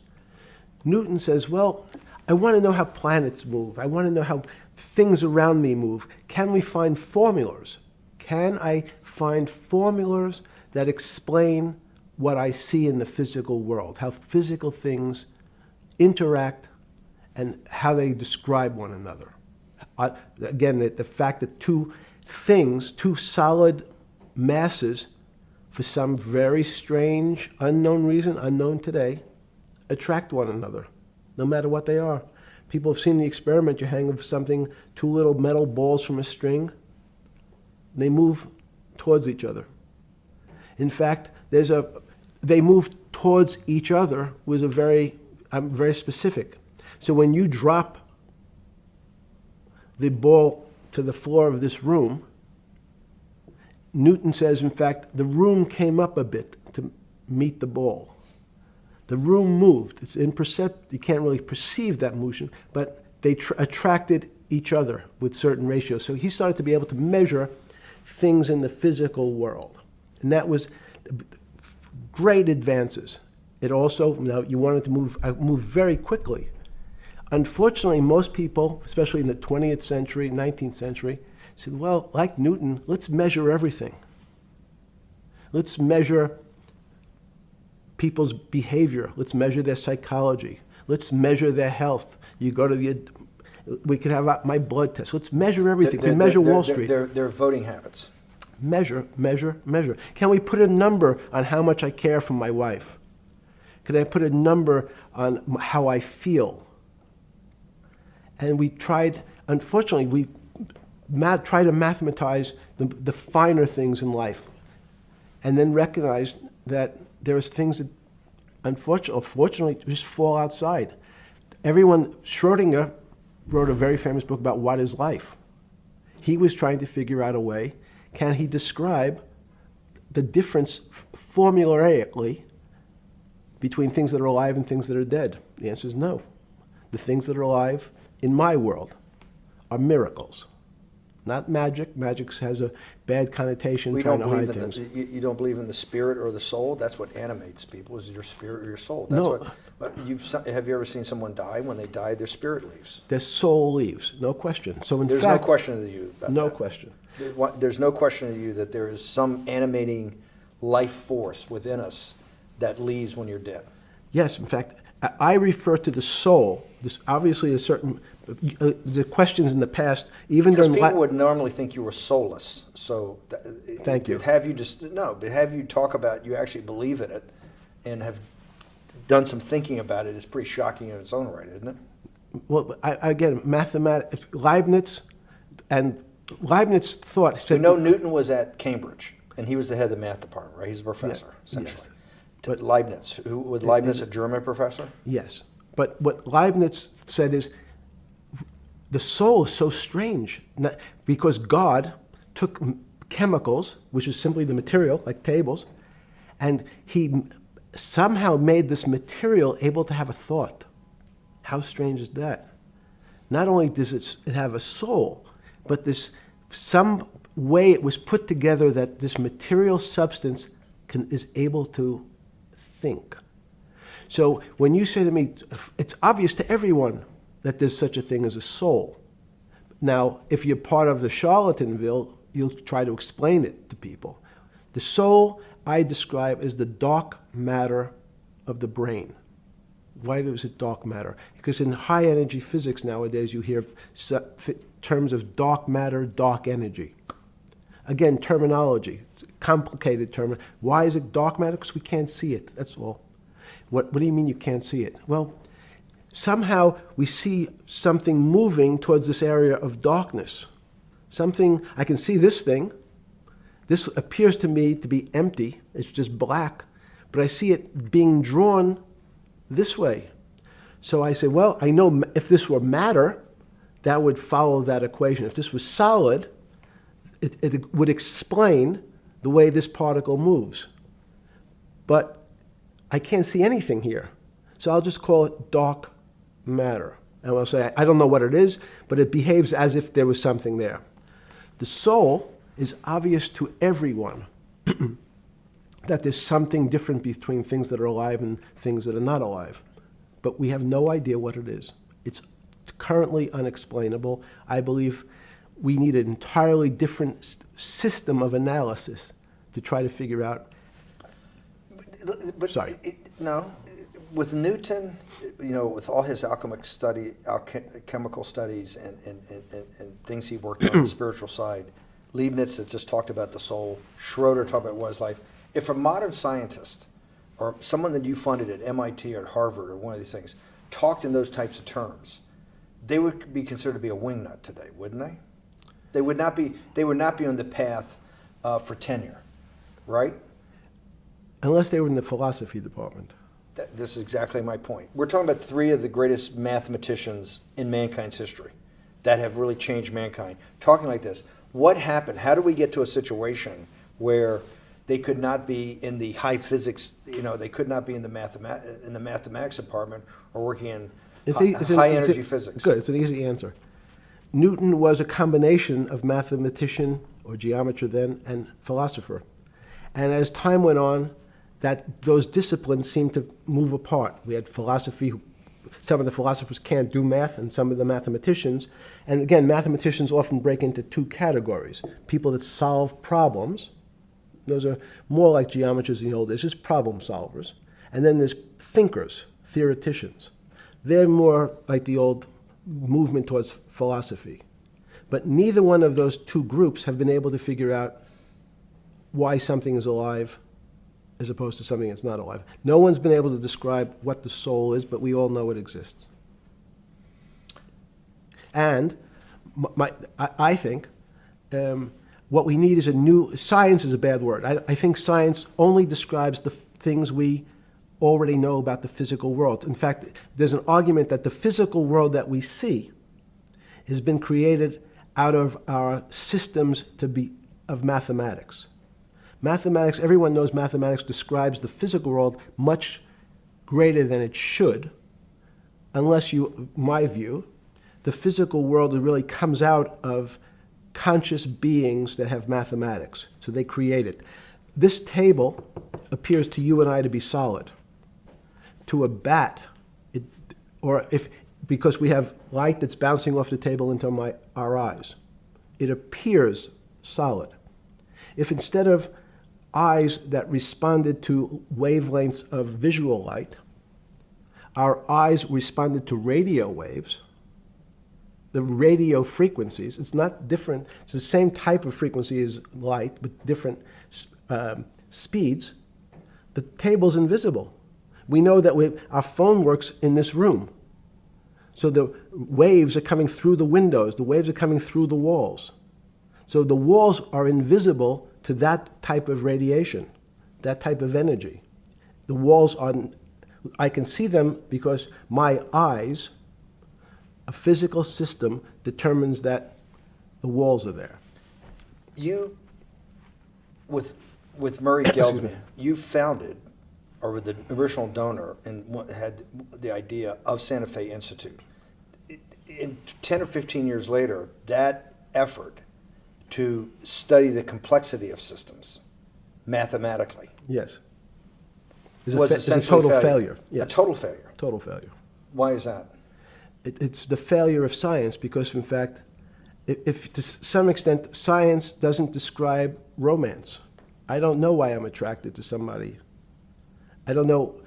Newton says, well, I want to know how planets move. I want to know how things around me move. Can we find formulas? Can I find formulas that explain what I see in the physical world, how physical things interact and how they describe one another? Again, the fact that two things, two solid masses, for some very strange, unknown reason, unknown today, attract one another, no matter what they are. People have seen the experiment. You hang something, two little metal balls from a string, they move towards each other. In fact, they move towards each other was very specific. So when you drop the ball to the floor of this room, Newton says, in fact, the room came up a bit to meet the ball. The room moved. It's imperceptible. You can't really perceive that motion, but they attracted each other with certain ratios. So he started to be able to measure things in the physical world. And that was great advances. It also, you wanted to move very quickly. Unfortunately, most people, especially in the 20th century, 19th century, said, well, like Newton, let's measure everything. Let's measure people's behavior. Let's measure their psychology. Let's measure their health. You go to we could have my blood test. Let's measure everything. We measure Wall Street. Their voting habits. Measure, measure, measure. Can we put a number on how much I care for my wife? Can I put a number on how I feel? And we tried, unfortunately, we try to mathematize the finer things in life, and then recognize that there's things that, unfortunately, just fall outside. Schrodinger wrote a very famous book about what is life. He was trying to figure out a way, can he describe the difference formulaically between things that are alive and things that are dead? The answer is no. The things that are alive in my world are miracles, not magic. Magic has a bad connotation, trying to hide things. You don't believe in the spirit or the soul? That's what animates people, is your spirit or your soul. That's No. Have you ever seen someone die? When they die, their spirit leaves. Their soul leaves, no question. So in There's fact, no question to you about no that. question. There's no question to you that there is some animating life force within us that leaves when you're dead. Yes, in fact, I refer to the soul. This obviously is certain. The questions in the past, even Because during people would normally think you were soulless. So Thank you. But have you talk about you actually believe in it and have done some thinking about it is pretty shocking in its own right, isn't it? Well, again, mathematics. Leibniz thought. We know Newton was at Cambridge, and he was the head of the math department, right? He's a professor, essentially. Yes. But Leibniz, was Leibniz a German professor? Yes, but what Leibniz said is the soul is so strange because God took chemicals, which is simply the material, like tables, and he somehow made this material able to have a thought. How strange is that? Not only does it have a soul, but some way it was put together that this material substance is able to think. So when you say to me, it's obvious to everyone that there's such a thing as a soul. Now, if you're part of the Charlatanville, you'll try to explain it to people. The soul I describe as the dark matter of the brain. Why is it dark matter? Because in high energy physics nowadays, you hear terms of dark matter, dark energy. Again, terminology. It's a complicated term. Why is it dark matter? Because we can't see it. That's all. What do you mean you can't see it? Well, somehow we see something moving towards this area of darkness. Something, I can see this thing. This appears to me to be empty. It's just black. But I see it being drawn this way. So I say, well, I know if this were matter, that would follow that equation. If this was solid, it would explain the way this particle moves. But I can't see anything here. So I'll just call it dark matter. And I'll say, I don't know what it is, but it behaves as if there was something there. The soul is obvious to everyone that there's something different between things that are alive and things that are not alive. But we have no idea what it is. It's currently unexplainable. I believe we need an entirely different system of analysis to try to figure out. But Sorry. No, with Newton, with all his alchemical studies and things he worked on the spiritual side, Leibniz that just talked about the soul, Schroeder talked about what is life. If a modern scientist or someone that you funded at MIT or at Harvard or one of these things talked in those types of terms, they would be considered to be a wingnut today, wouldn't they? They would not be. They would not be on the path for tenure, right? Unless they were in the philosophy department. This is exactly my point. We're talking about three of the greatest mathematicians in mankind's history that have really changed mankind. Talking like this, what happened? How do we get to a situation where they could not be in the high physics? They could not be in the mathematics department or working in high energy physics. Good. It's an easy answer. Newton was a combination of mathematician or geometer then and philosopher, and as time went on, those disciplines seemed to move apart. We had philosophy. Some of the philosophers can't do math, and some of the mathematicians. And again, mathematicians often break into two categories: people that solve problems. Those are more like geometers in the old days, just problem solvers. And then there's thinkers, theoreticians. They're more like the old movement towards philosophy. But neither one of those two groups have been able to figure out why something is alive as opposed to something that's not alive. No one's been able to describe what the soul is, but we all know it exists. And I think what we need is science is a bad word. I think science only describes the things we already know about the physical world. In fact, there's an argument that the physical world that we see has been created out of our systems of mathematics. Mathematics, everyone knows mathematics describes the physical world much greater than it should, unless my view, the physical world really comes out of conscious beings that have mathematics. So they create it. This table appears to you and I to be solid. To a bat, because we have light that's bouncing off the table into our eyes, it appears solid. If instead of eyes that responded to wavelengths of visual light, our eyes responded to radio waves, the radio frequencies, it's not different, it's the same type of frequency as light, but different speeds, the table's invisible. We know that our phone works in this room. So the waves are coming through the windows, the waves are coming through the walls. So the walls are invisible to that type of radiation, that type of energy. The walls I can see them because my eyes, a physical system determines that the walls are there. You, with Murray Geldman, you founded, or with the original donor, and had the idea of Santa Fe Institute. In 10 or 15 years later, that effort to study the complexity of systems mathematically. Yes. Was it's a essentially total failure. Yes. A total failure. Total failure. Why is that? It's the failure of science because, in fact, if to some extent science doesn't describe romance, I don't know why I'm attracted to somebody. I don't know.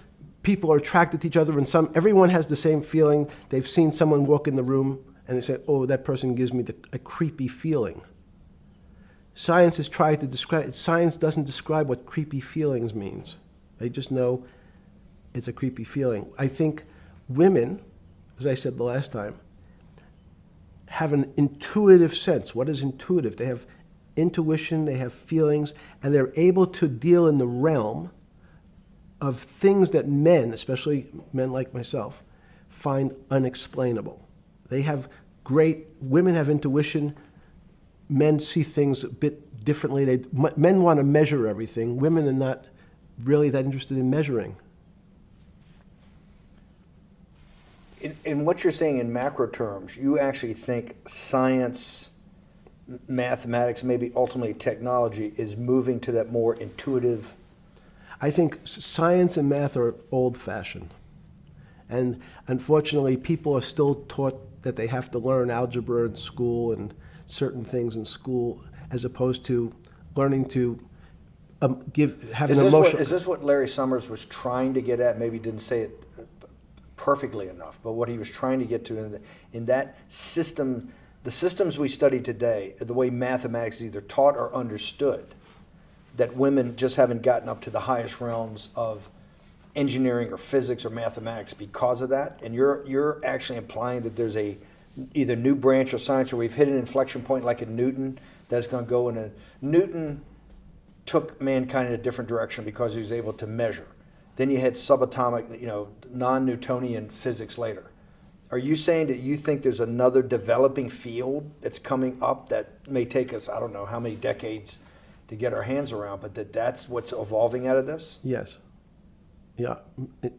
People are attracted to each other, and everyone has the same feeling. They've seen someone walk in the room, and they say, "Oh, that person gives me a creepy feeling." Science has tried to describe. Science doesn't describe what creepy feelings means. They just know it's a creepy feeling. I think women as I said the last time, have an intuitive sense. What is intuitive? They have intuition, they have feelings, and they're able to deal in the realm of things that men, especially men like myself, find unexplainable. They have women have intuition, men see things a bit differently. Men want to measure everything. Women are not really that interested in measuring. In what you're saying in macro terms, you actually think science, mathematics, maybe ultimately technology is moving to that more intuitive. I think science and math are old-fashioned. And unfortunately, people are still taught that they have to learn algebra in school and certain things in school, as opposed to learning to have an emotional. Is this what Larry Summers was trying to get at? Maybe didn't say it perfectly enough, but what he was trying to get to in that system, the systems we study today, the way mathematics is either taught or understood, that women just haven't gotten up to the highest realms of engineering or physics or mathematics because of that. And you're actually implying that there's a either new branch of science, or we've hit an inflection point like in Newton that's going to go in a Newton took mankind in a different direction because he was able to measure. Then you had subatomic, non-Newtonian physics later. Are you saying that you think there's another developing field that's coming up that may take us, I don't know how many decades to get our hands around, but that's what's evolving out of this? Yes. Yeah.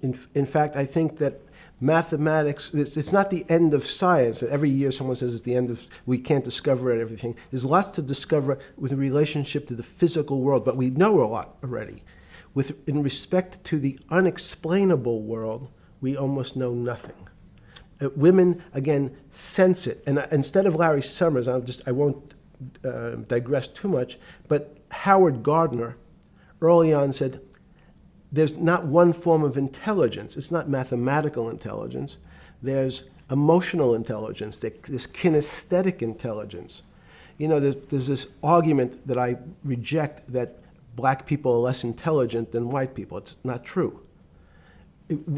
In fact, I think that mathematics, it's not the end of science. Every year someone says it's the end of, we can't discover everything. There's lots to discover with relationship to the physical world, but we know a lot already. In respect to the unexplainable world, we almost know nothing. Women, again, sense it. And instead of Larry Summers, I won't digress too much, but Howard Gardner early on said, there's not one form of intelligence. It's not mathematical intelligence. There's emotional intelligence. There's kinesthetic intelligence. There's this argument that I reject that black people are less intelligent than white people. It's not true.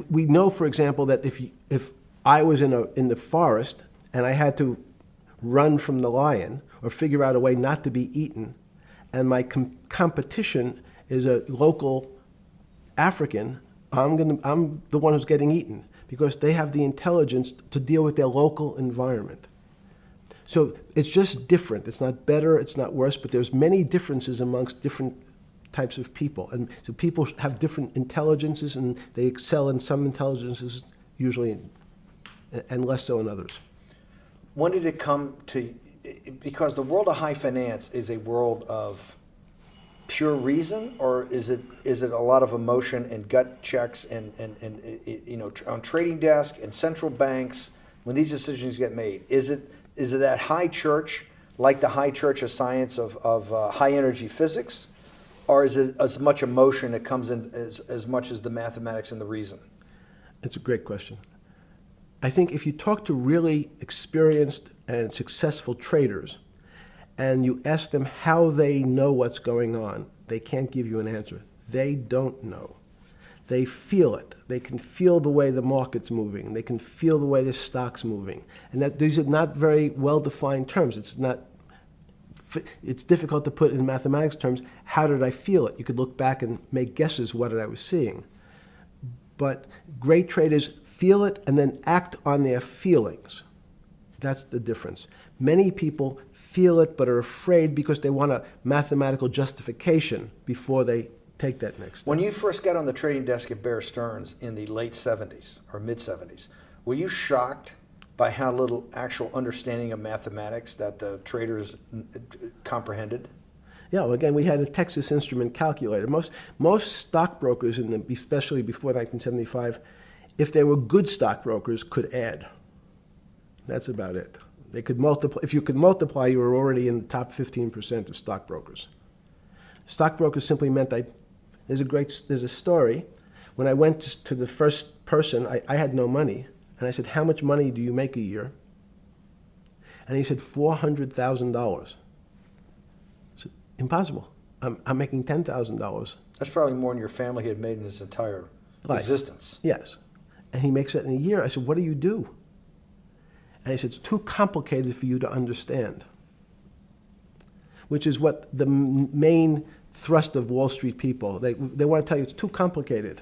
We know, for example, that if I was in the forest and I had to run from the lion or figure out a way not to be eaten, and my competition is a local African, I'm the one who's getting eaten because they have the intelligence to deal with their local environment. So it's just different. It's not better, it's not worse, but there's many differences amongst different types of people. And so people have different intelligences, and they excel in some intelligences usually, and less so in others. When did it come to, because the world of high finance is a world of pure reason, or is it a lot of emotion and gut checks and on trading desk and central banks when these decisions get made? Is it that high church, like the high church of science of high energy physics, or is it as much emotion that comes in as much as the mathematics and the reason? It's a great question. I think if you talk to really experienced and successful traders, and you ask them how they know what's going on, they can't give you an answer. They don't know. They feel it. They can feel the way the market's moving. They can feel the way the stock's moving. And that these are not very well-defined terms. It's difficult to put in mathematics terms, how did I feel it? You could look back and make guesses what I was seeing. But great traders feel it and then act on their feelings. That's the difference. Many people feel it but are afraid because they want a mathematical justification before they take that next step. When you first got on the trading desk at Bear Stearns in the late 70s or mid 70s, were you shocked by how little actual understanding of mathematics that the traders comprehended? Yeah, well, again, we had a Texas Instrument calculator. Most stockbrokers, especially before 1975, if they were good stockbrokers, could add. That's about it. They could multiply. If you could multiply, you were already in the top 15% of stockbrokers. Stockbrokers simply meant there's a story. When I went to the first person, I had no money, and I said, "How much money do you make a year?" And he said, $400,000. I said, "Impossible. I'm making $10,000." That's probably more than your family had made in its entire existence. Yes. And he makes it in a year. I said, "What do you do?" And he said, it's too complicated for you to understand, which is what the main thrust of Wall Street people, they want to tell you it's too complicated.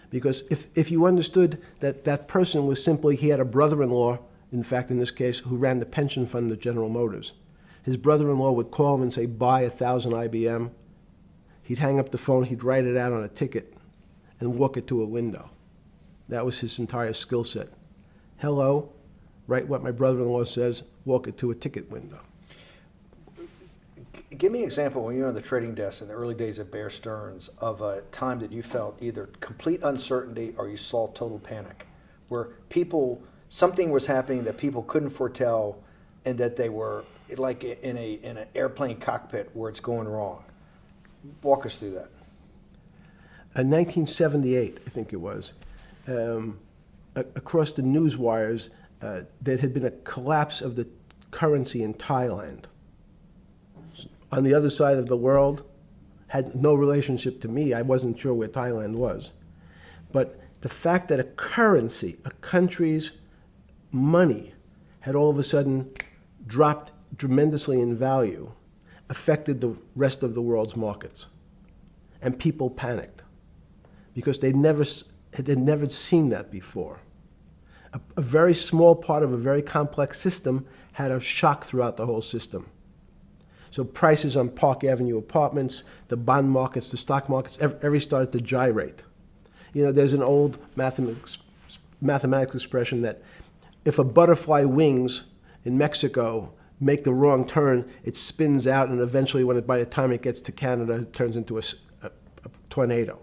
Because if you understood that that person was simply, he had a brother-in-law, in fact, in this case, who ran the pension fund at General Motors. His brother-in-law would call him and say, buy 1,000 IBM. He'd hang up the phone, he'd write it out on a ticket and walk it to a window. That was his entire skill set. Hello, write what my brother-in-law says, walk it to a ticket window. Give me an example when you were on the trading desk in the early days of Bear Stearns of a time that you felt either complete uncertainty or you saw total panic, where something was happening that people couldn't foretell and that they were like in an airplane cockpit where it's going wrong. Walk us through that. In 1978, I think it was, across the news wires, there had been a collapse of the currency in Thailand. On the other side of the world, had no relationship to me. I wasn't sure where Thailand was. But the fact that a currency, a country's money, had all of a sudden dropped tremendously in value, affected the rest of the world's markets. And people panicked because they'd never seen that before. A very small part of a very complex system had a shock throughout the whole system. So prices on Park Avenue apartments, the bond markets, the stock markets, every started to gyrate. You know, there's an old mathematics expression that if a butterfly wings in Mexico make the wrong turn, it spins out, and eventually, by the time it gets to Canada, it turns into a tornado.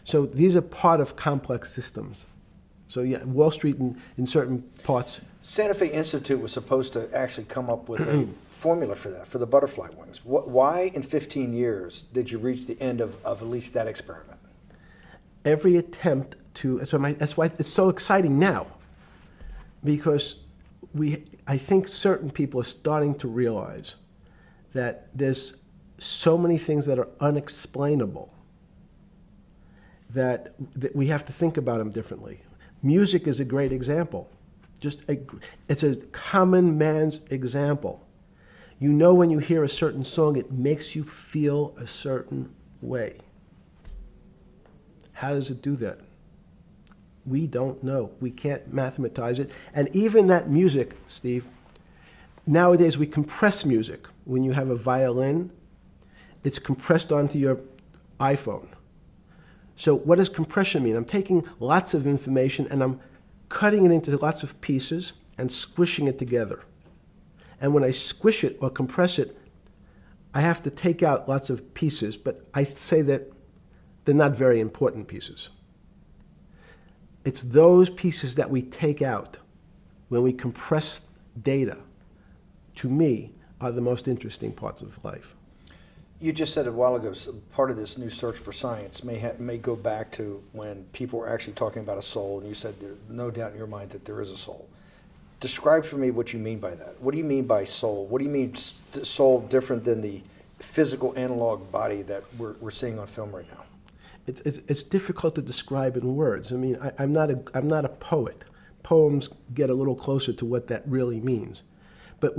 So these are part of complex systems. So yeah, Wall Street in certain parts. Santa Fe Institute was supposed to actually come up with a formula for that, for the butterfly wings. Why in 15 years did you reach the end of at least that experiment? Every attempt to, that's why it's so exciting now, because I think certain people are starting to realize that there's so many things that are unexplainable that we have to think about them differently. Music is a great example. It's a common man's example. You know, when you hear a certain song, it makes you feel a certain way. How does it do that? We don't know. We can't mathematize it. And even that music, Steve, nowadays we compress music. When you have a violin, it's compressed onto your iPhone. So what does compression mean? I'm taking lots of information and I'm cutting it into lots of pieces and squishing it together. And when I squish it or compress it, I have to take out lots of pieces, but I say that they're not very important pieces. It's those pieces that we take out when we compress data, to me, are the most interesting parts of life. You just said a while ago, part of this new search for science may go back to when people were actually talking about a soul, and you said there's no doubt in your mind that there is a soul. Describe for me what you mean by that. What do you mean by soul? What do you mean soul different than the physical analog body that we're seeing on film right now? It's difficult to describe in words. I mean, I'm not a poet. Poems get a little closer to what that really means. But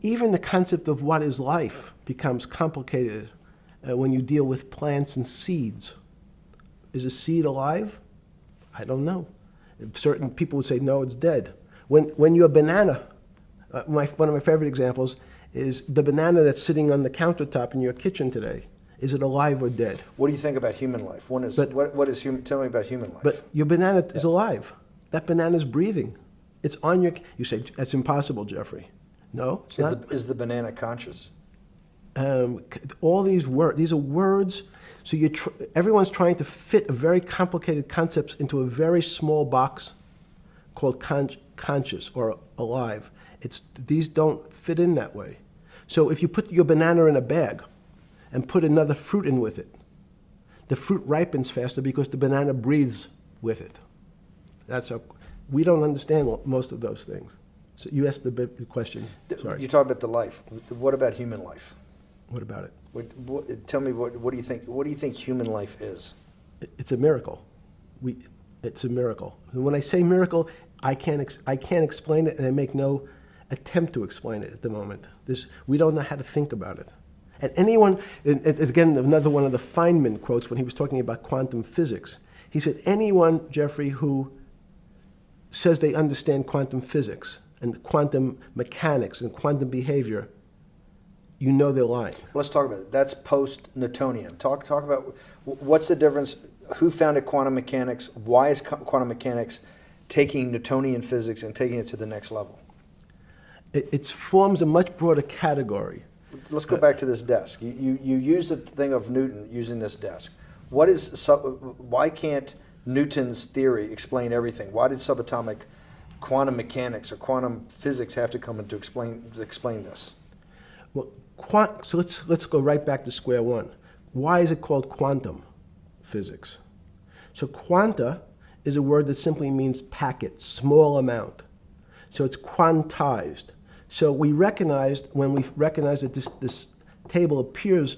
even the concept of what is life becomes complicated when you deal with plants and seeds. Is a seed alive? I don't know. Certain people would say, no, it's dead. When your banana, one of my favorite examples is the banana that's sitting on the countertop in your kitchen today. Is it alive or dead? What do you think about human life? Tell me about human life. But your banana is alive. That banana is breathing. It's on your, you say, that's impossible, Jeffrey. No, it's not. Is the banana conscious? All these are words. So everyone's trying to fit a very complicated concepts into a very small box called conscious or alive. These don't fit in that way. So if you put your banana in a bag and put another fruit in with it, the fruit ripens faster because the banana breathes with it. We don't understand most of those things. So you asked the big question. Sorry. You talk about the life. What about human life? What about it? Tell me what do you think? What do you think human life is? It's a miracle. It's a miracle. And when I say miracle, I can't explain it, and I make no attempt to explain it at the moment. We don't know how to think about it. And anyone, and again, another one of the Feynman quotes when he was talking about quantum physics. He said, anyone, Jeffrey, who says they understand quantum physics and quantum mechanics and quantum behavior, you know they're lying. Let's talk about it. That's post-Newtonian. Talk about what's the difference, who founded quantum mechanics, why is quantum mechanics taking Newtonian physics and taking it to the next level? It forms a much broader category. Let's go back to this desk. You use the thing of Newton using this desk. Why can't Newton's theory explain everything? Why did subatomic quantum mechanics or quantum physics have to come in to explain this? Well, so let's go right back to square one. Why is it called quantum physics? So quanta is a word that simply means packet, small amount. So it's quantized. So we recognized, when we recognized that this table appears,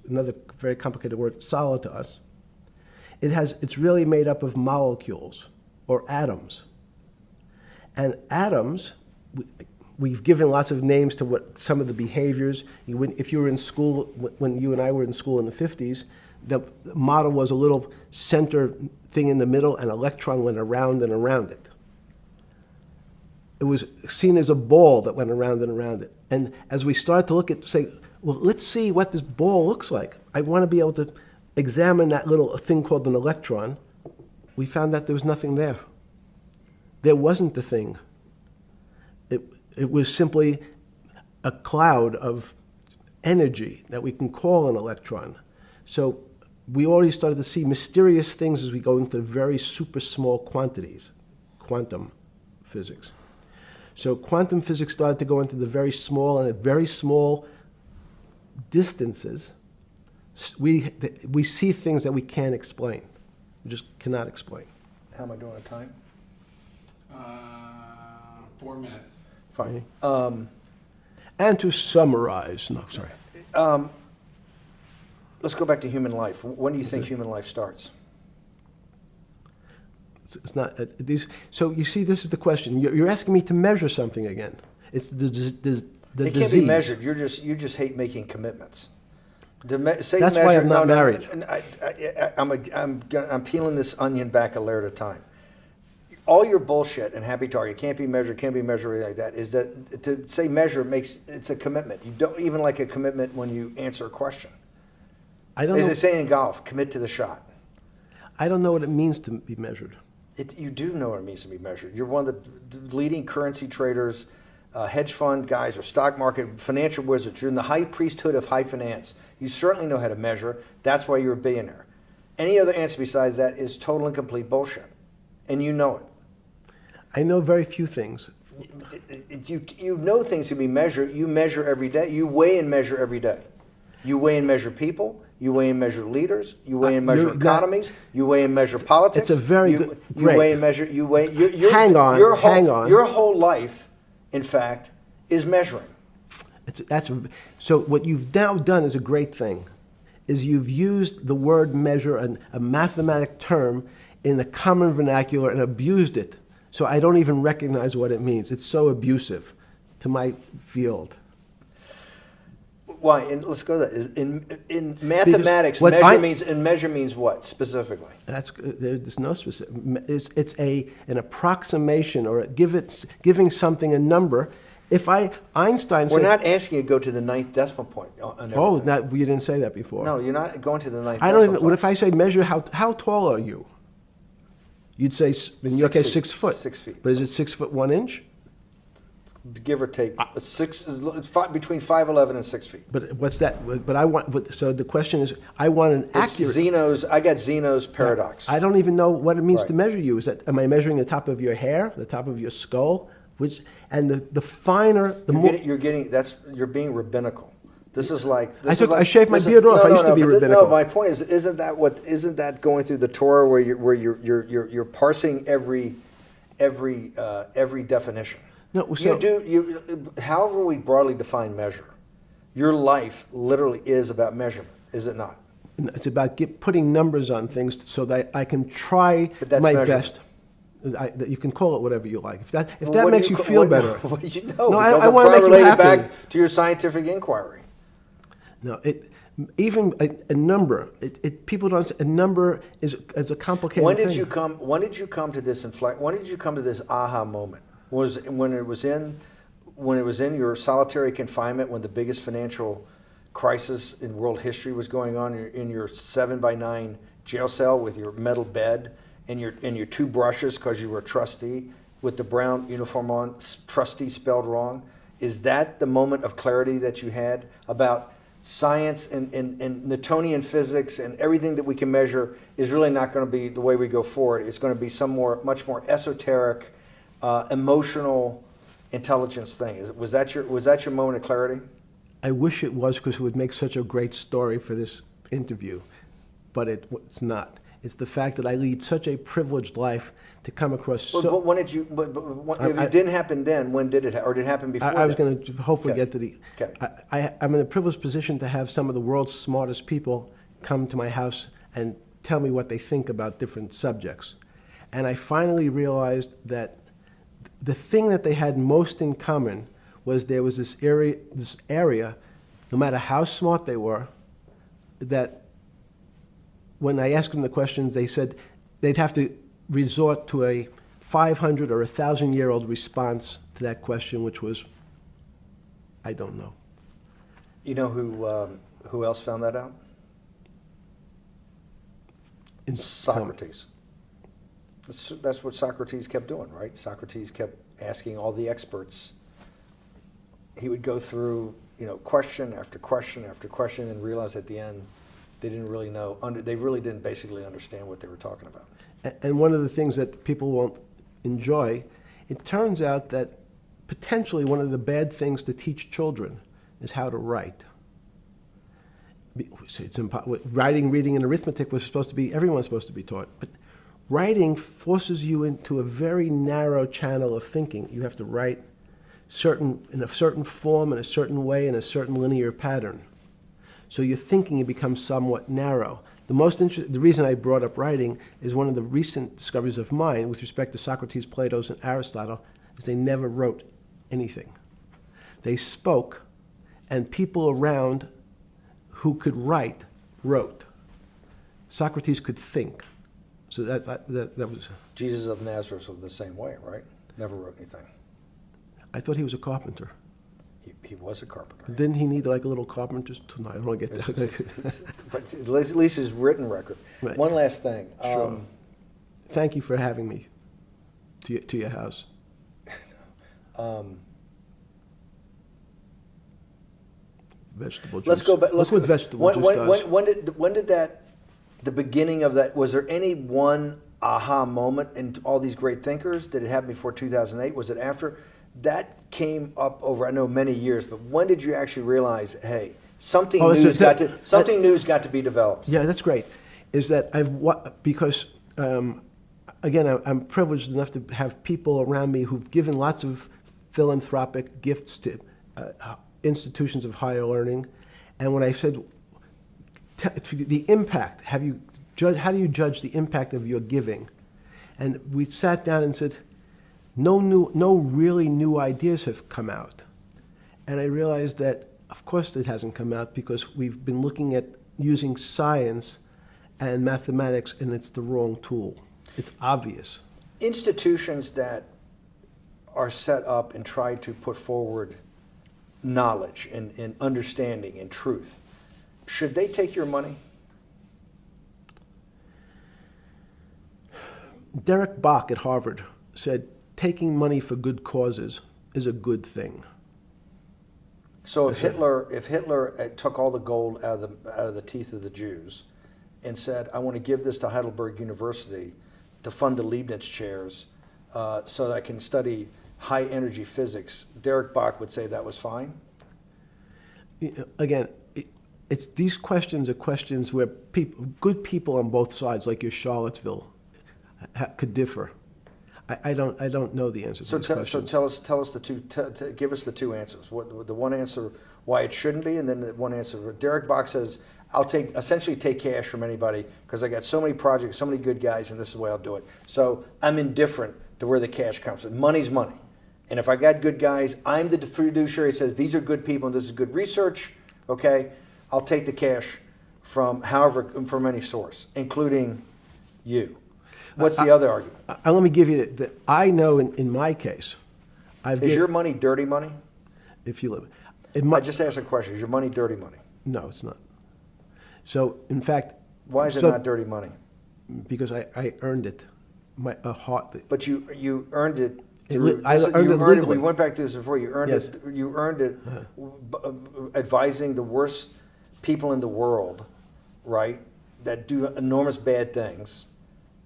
another very complicated word, solid to us, it's really made up of molecules or atoms. And atoms, we've given lots of names to what some of the behaviors. If you were in school, when you and I were in school in the 50s, the model was a little center thing in the middle, and an electron went around and around it. It was seen as a ball that went around and around it. And as we started to look at, say, well, let's see what this ball looks like. I want to be able to examine that little thing called an electron. We found that there was nothing there. There wasn't the thing. It was simply a cloud of energy that we can call an electron. So we already started to see mysterious things as we go into very super small quantities, quantum physics. So quantum physics started to go into the very small, and at very small distances, we see things that we can't explain. We just cannot explain. How am I doing on time? 4 minutes. Fine. And to summarize, no, sorry. Let's go back to human life. When do you think human life starts? It's not these. So you see, this is the question. You're asking me to measure something again. It's the disease. It can't be measured. You just hate making commitments. That's why I'm not married. I'm peeling this onion back a layer at a time. All your bullshit and happy target can't be measured like that. Is that to say measure it's a commitment. You don't even like a commitment when you answer a question. I don't As know. they say in golf, commit to the shot. I don't know what it means to be measured. You do know what it means to be measured. You're one of the leading currency traders, hedge fund guys, or stock market financial wizards. You're in the high priesthood of high finance. You certainly know how to measure. That's why you're a billionaire. Any other answer besides that is total and complete bullshit, and you know it. I know very few things. You know things can be measured. You measure every day. You weigh and measure every day. You weigh and measure people. You weigh and measure leaders. You weigh and measure economies. You weigh and measure politics. It's a very good. You weigh and measure. You weigh. Hang on. Your whole life, in fact, is measuring. So what you've now done is a great thing, is you've used the word measure, a mathematic term, in the common vernacular and abused it. So I don't even recognize what it means. It's so abusive to my field. Why? And let's go to that. In mathematics, measure means what specifically? There's no specific. It's an approximation, or giving something a number. Einstein said, we're not asking you to go to the 9th decimal point. You didn't say that before. No, you're not going to the 9th. I don't even. What if I say measure? How tall are you? You'd say, in your case, 6 foot. 6 feet. But is it 6 foot 1 inch? Give or take, between 5'11" and 6 feet. But what's that? But I want. So the question is, I want an accurate. I got Zeno's paradox. I don't even know what it means to measure you. Am I measuring the top of your hair, the top of your skull, the finer, the more. You're being rabbinical. This is like. I shaved my beard off. I used to be rabbinical. No, my point is, isn't that going through the Torah where you're parsing every definition? No, so, however we broadly define measure, your life literally is about measurement, is it not? It's about putting numbers on things so that I can try my best. That you can call it whatever you like. If Well, that what do makes you feel better. What do you know? No, Because I I'm wanna make you relating happy. back to your scientific inquiry. No, even a number. People don't. A number is a complicated When did thing. you come? When did you come to this When did you come to this aha moment? Was it when it was in your solitary confinement, when the biggest financial crisis in world history was going on, in your 7x9 jail cell with your metal bed and your two brushes because you were a trustee with the brown uniform on, trustee spelled wrong? Is that the moment of clarity that you had about science and Newtonian physics and everything that we can measure is really not going to be the way we go forward? It's going to be much more esoteric, emotional intelligence thing. Was that your moment of clarity? I wish it was, because it would make such a great story for this interview, but it's not. It's the fact that I lead such a privileged life to come across. But when did you? If it didn't happen then, when did it? Or did it happen before? I was then? going to hopefully Okay. get to the. Okay. I'm in a privileged position to have some of the world's smartest people come to my house and tell me what they think about different subjects, and I finally realized that the thing that they had most in common was there was this area, no matter how smart they were, that when I asked them the questions, they said they'd have to resort to a 500 or 1,000-year-old response to that question, which was, I don't know. You know who else found that out? Socrates. That's what Socrates kept doing, right? Socrates kept asking all the experts. He would go through, question after question after question, and realize at the end they didn't really know. They really didn't basically understand what they were talking about. And one of the things that people won't enjoy, it turns out that potentially one of the bad things to teach children is how to write. Writing, reading, and arithmetic was supposed to be, everyone's supposed to be taught. But writing forces you into a very narrow channel of thinking. You have to write in a certain form, in a certain way, in a certain linear pattern. So your thinking becomes somewhat narrow. The reason I brought up writing is one of the recent discoveries of mine with respect to Socrates, Plato, and Aristotle is they never wrote anything. They spoke, and people around who could write wrote. Socrates could think. So that was. Jesus of Nazareth was the same way, right? Never wrote anything. I thought he was a carpenter. He was a carpenter. Didn't he need like a little carpenter's tonight? I don't want to get that. But at least his written record. Right. One last thing. Sure. Thank you for having me to your house. Vegetable juice. Let's go back. Look what vegetable juice does. When did that? The beginning of that. Was there any one aha moment in all these great thinkers? Did it happen before 2008? Was it after? That came up over, I know, many years. But when did you actually realize, hey, something new's got to be developed? Yeah, that's great. Is that because again, I'm privileged enough to have people around me who've given lots of philanthropic gifts to institutions of higher learning, and when I said the impact, how do you judge the impact of your giving? And we sat down and said, no really new ideas have come out. And I realized that, of course, it hasn't come out because we've been looking at using science and mathematics, and it's the wrong tool. It's obvious. Institutions that are set up and try to put forward knowledge and understanding and truth, should they take your money? Derek Bach at Harvard said, taking money for good causes is a good thing. So if Hitler took all the gold out of the teeth of the Jews and said, I want to give this to Heidelberg University to fund the Leibniz chairs so that I can study high energy physics, Derek Bach would say that was fine? Again, these questions are questions where good people on both sides, like your Charlottesville, could differ. I don't know the answer to these questions. So tell us the two. Give us the two answers. The one answer why it shouldn't be, and then the one answer. Derek Bach says, I'll essentially take cash from anybody because I got so many projects, so many good guys, and this is the way I'll do it. So I'm indifferent to where the cash comes from. Money's money. And if I got good guys, I'm the fiduciary that says these are good people and this is good research, okay? I'll take the cash from any source, including you. What's the other argument? Let me give you that. I know in my case, Is your money dirty money? if you live, I just asked a question. Is your money dirty money? no, it's not. So in fact, Why is it not dirty money? because I earned it, But you earned it. I earned it legally. We went back to this before. You earned Yes. it. You earned it advising the worst people in the world, right? That do enormous bad things,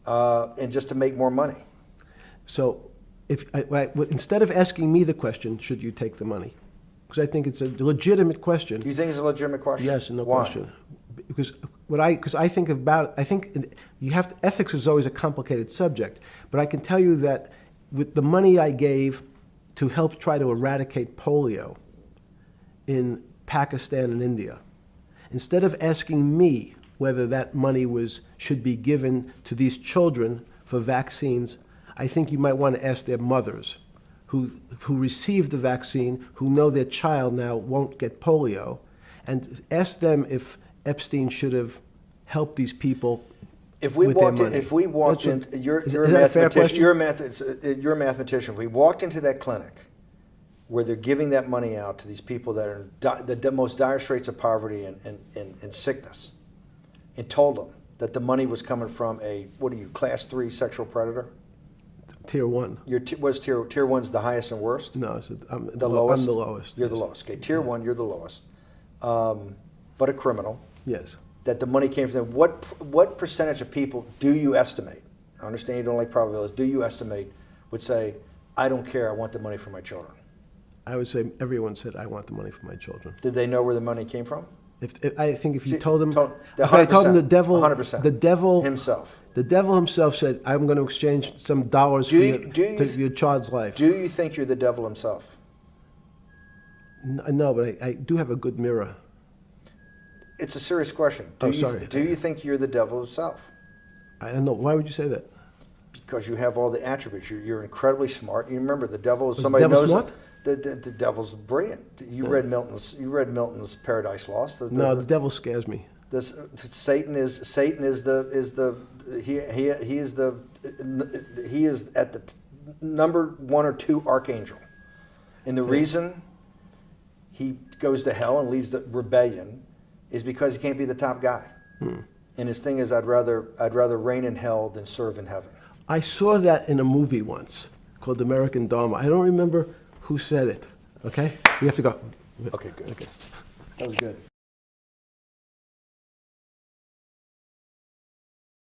and just to make more money. So instead of asking me the question, should you take the money? Because I think it's a legitimate question. Do you think it's a legitimate question? Yes, no Why? question. Because I think ethics is always a complicated subject, but I can tell you that with the money I gave to help try to eradicate polio in Pakistan and India, instead of asking me whether that money should be given to these children for vaccines, I think you might want to ask their mothers who received the vaccine, who know their child now won't get polio, and ask them if Epstein should have helped these people with their money. If we walked in, you're is a that a fair mathematician. question? You're a mathematician. If we walked into that clinic where they're giving that money out to these people that are in the most dire straits of poverty and sickness, and told them that the money was coming from class 3 sexual predator? Tier 1. Tier 1's the highest and worst? No, I'm The lowest? I'm the lowest. You're the yes. lowest. Okay, tier 1, you're the lowest. But a criminal. Yes. That the money came from them. What percentage of people do you estimate? I understand you don't like probabilities. Do you estimate would say, I don't care, I want the money for my children? I would say everyone said, I want the money for my children. Did they know where the money came from? I think if you See, told them, the if I told them 100%. the devil Himself. The devil himself said, I'm going to exchange some dollars for your child's life. Do you think you're the devil himself? No, but I do have a good mirror. It's a serious question. Sorry. Do you think you're the devil himself? I don't know. Why would you say that? Because you have all the attributes. You're incredibly smart. You remember the devil is Was somebody the devil knows smart? The devil's brilliant. You read Milton's Paradise Lost. No, the devil scares me. Satan is at the number 1 or 2 archangel, and the reason he goes to hell and leads the rebellion is because he can't be the top guy. And his thing is, I'd rather reign in hell than serve in heaven. I saw that in a movie once called American Dharma. I don't remember who said it. Okay, we have to go. Okay, good. Okay. That was good.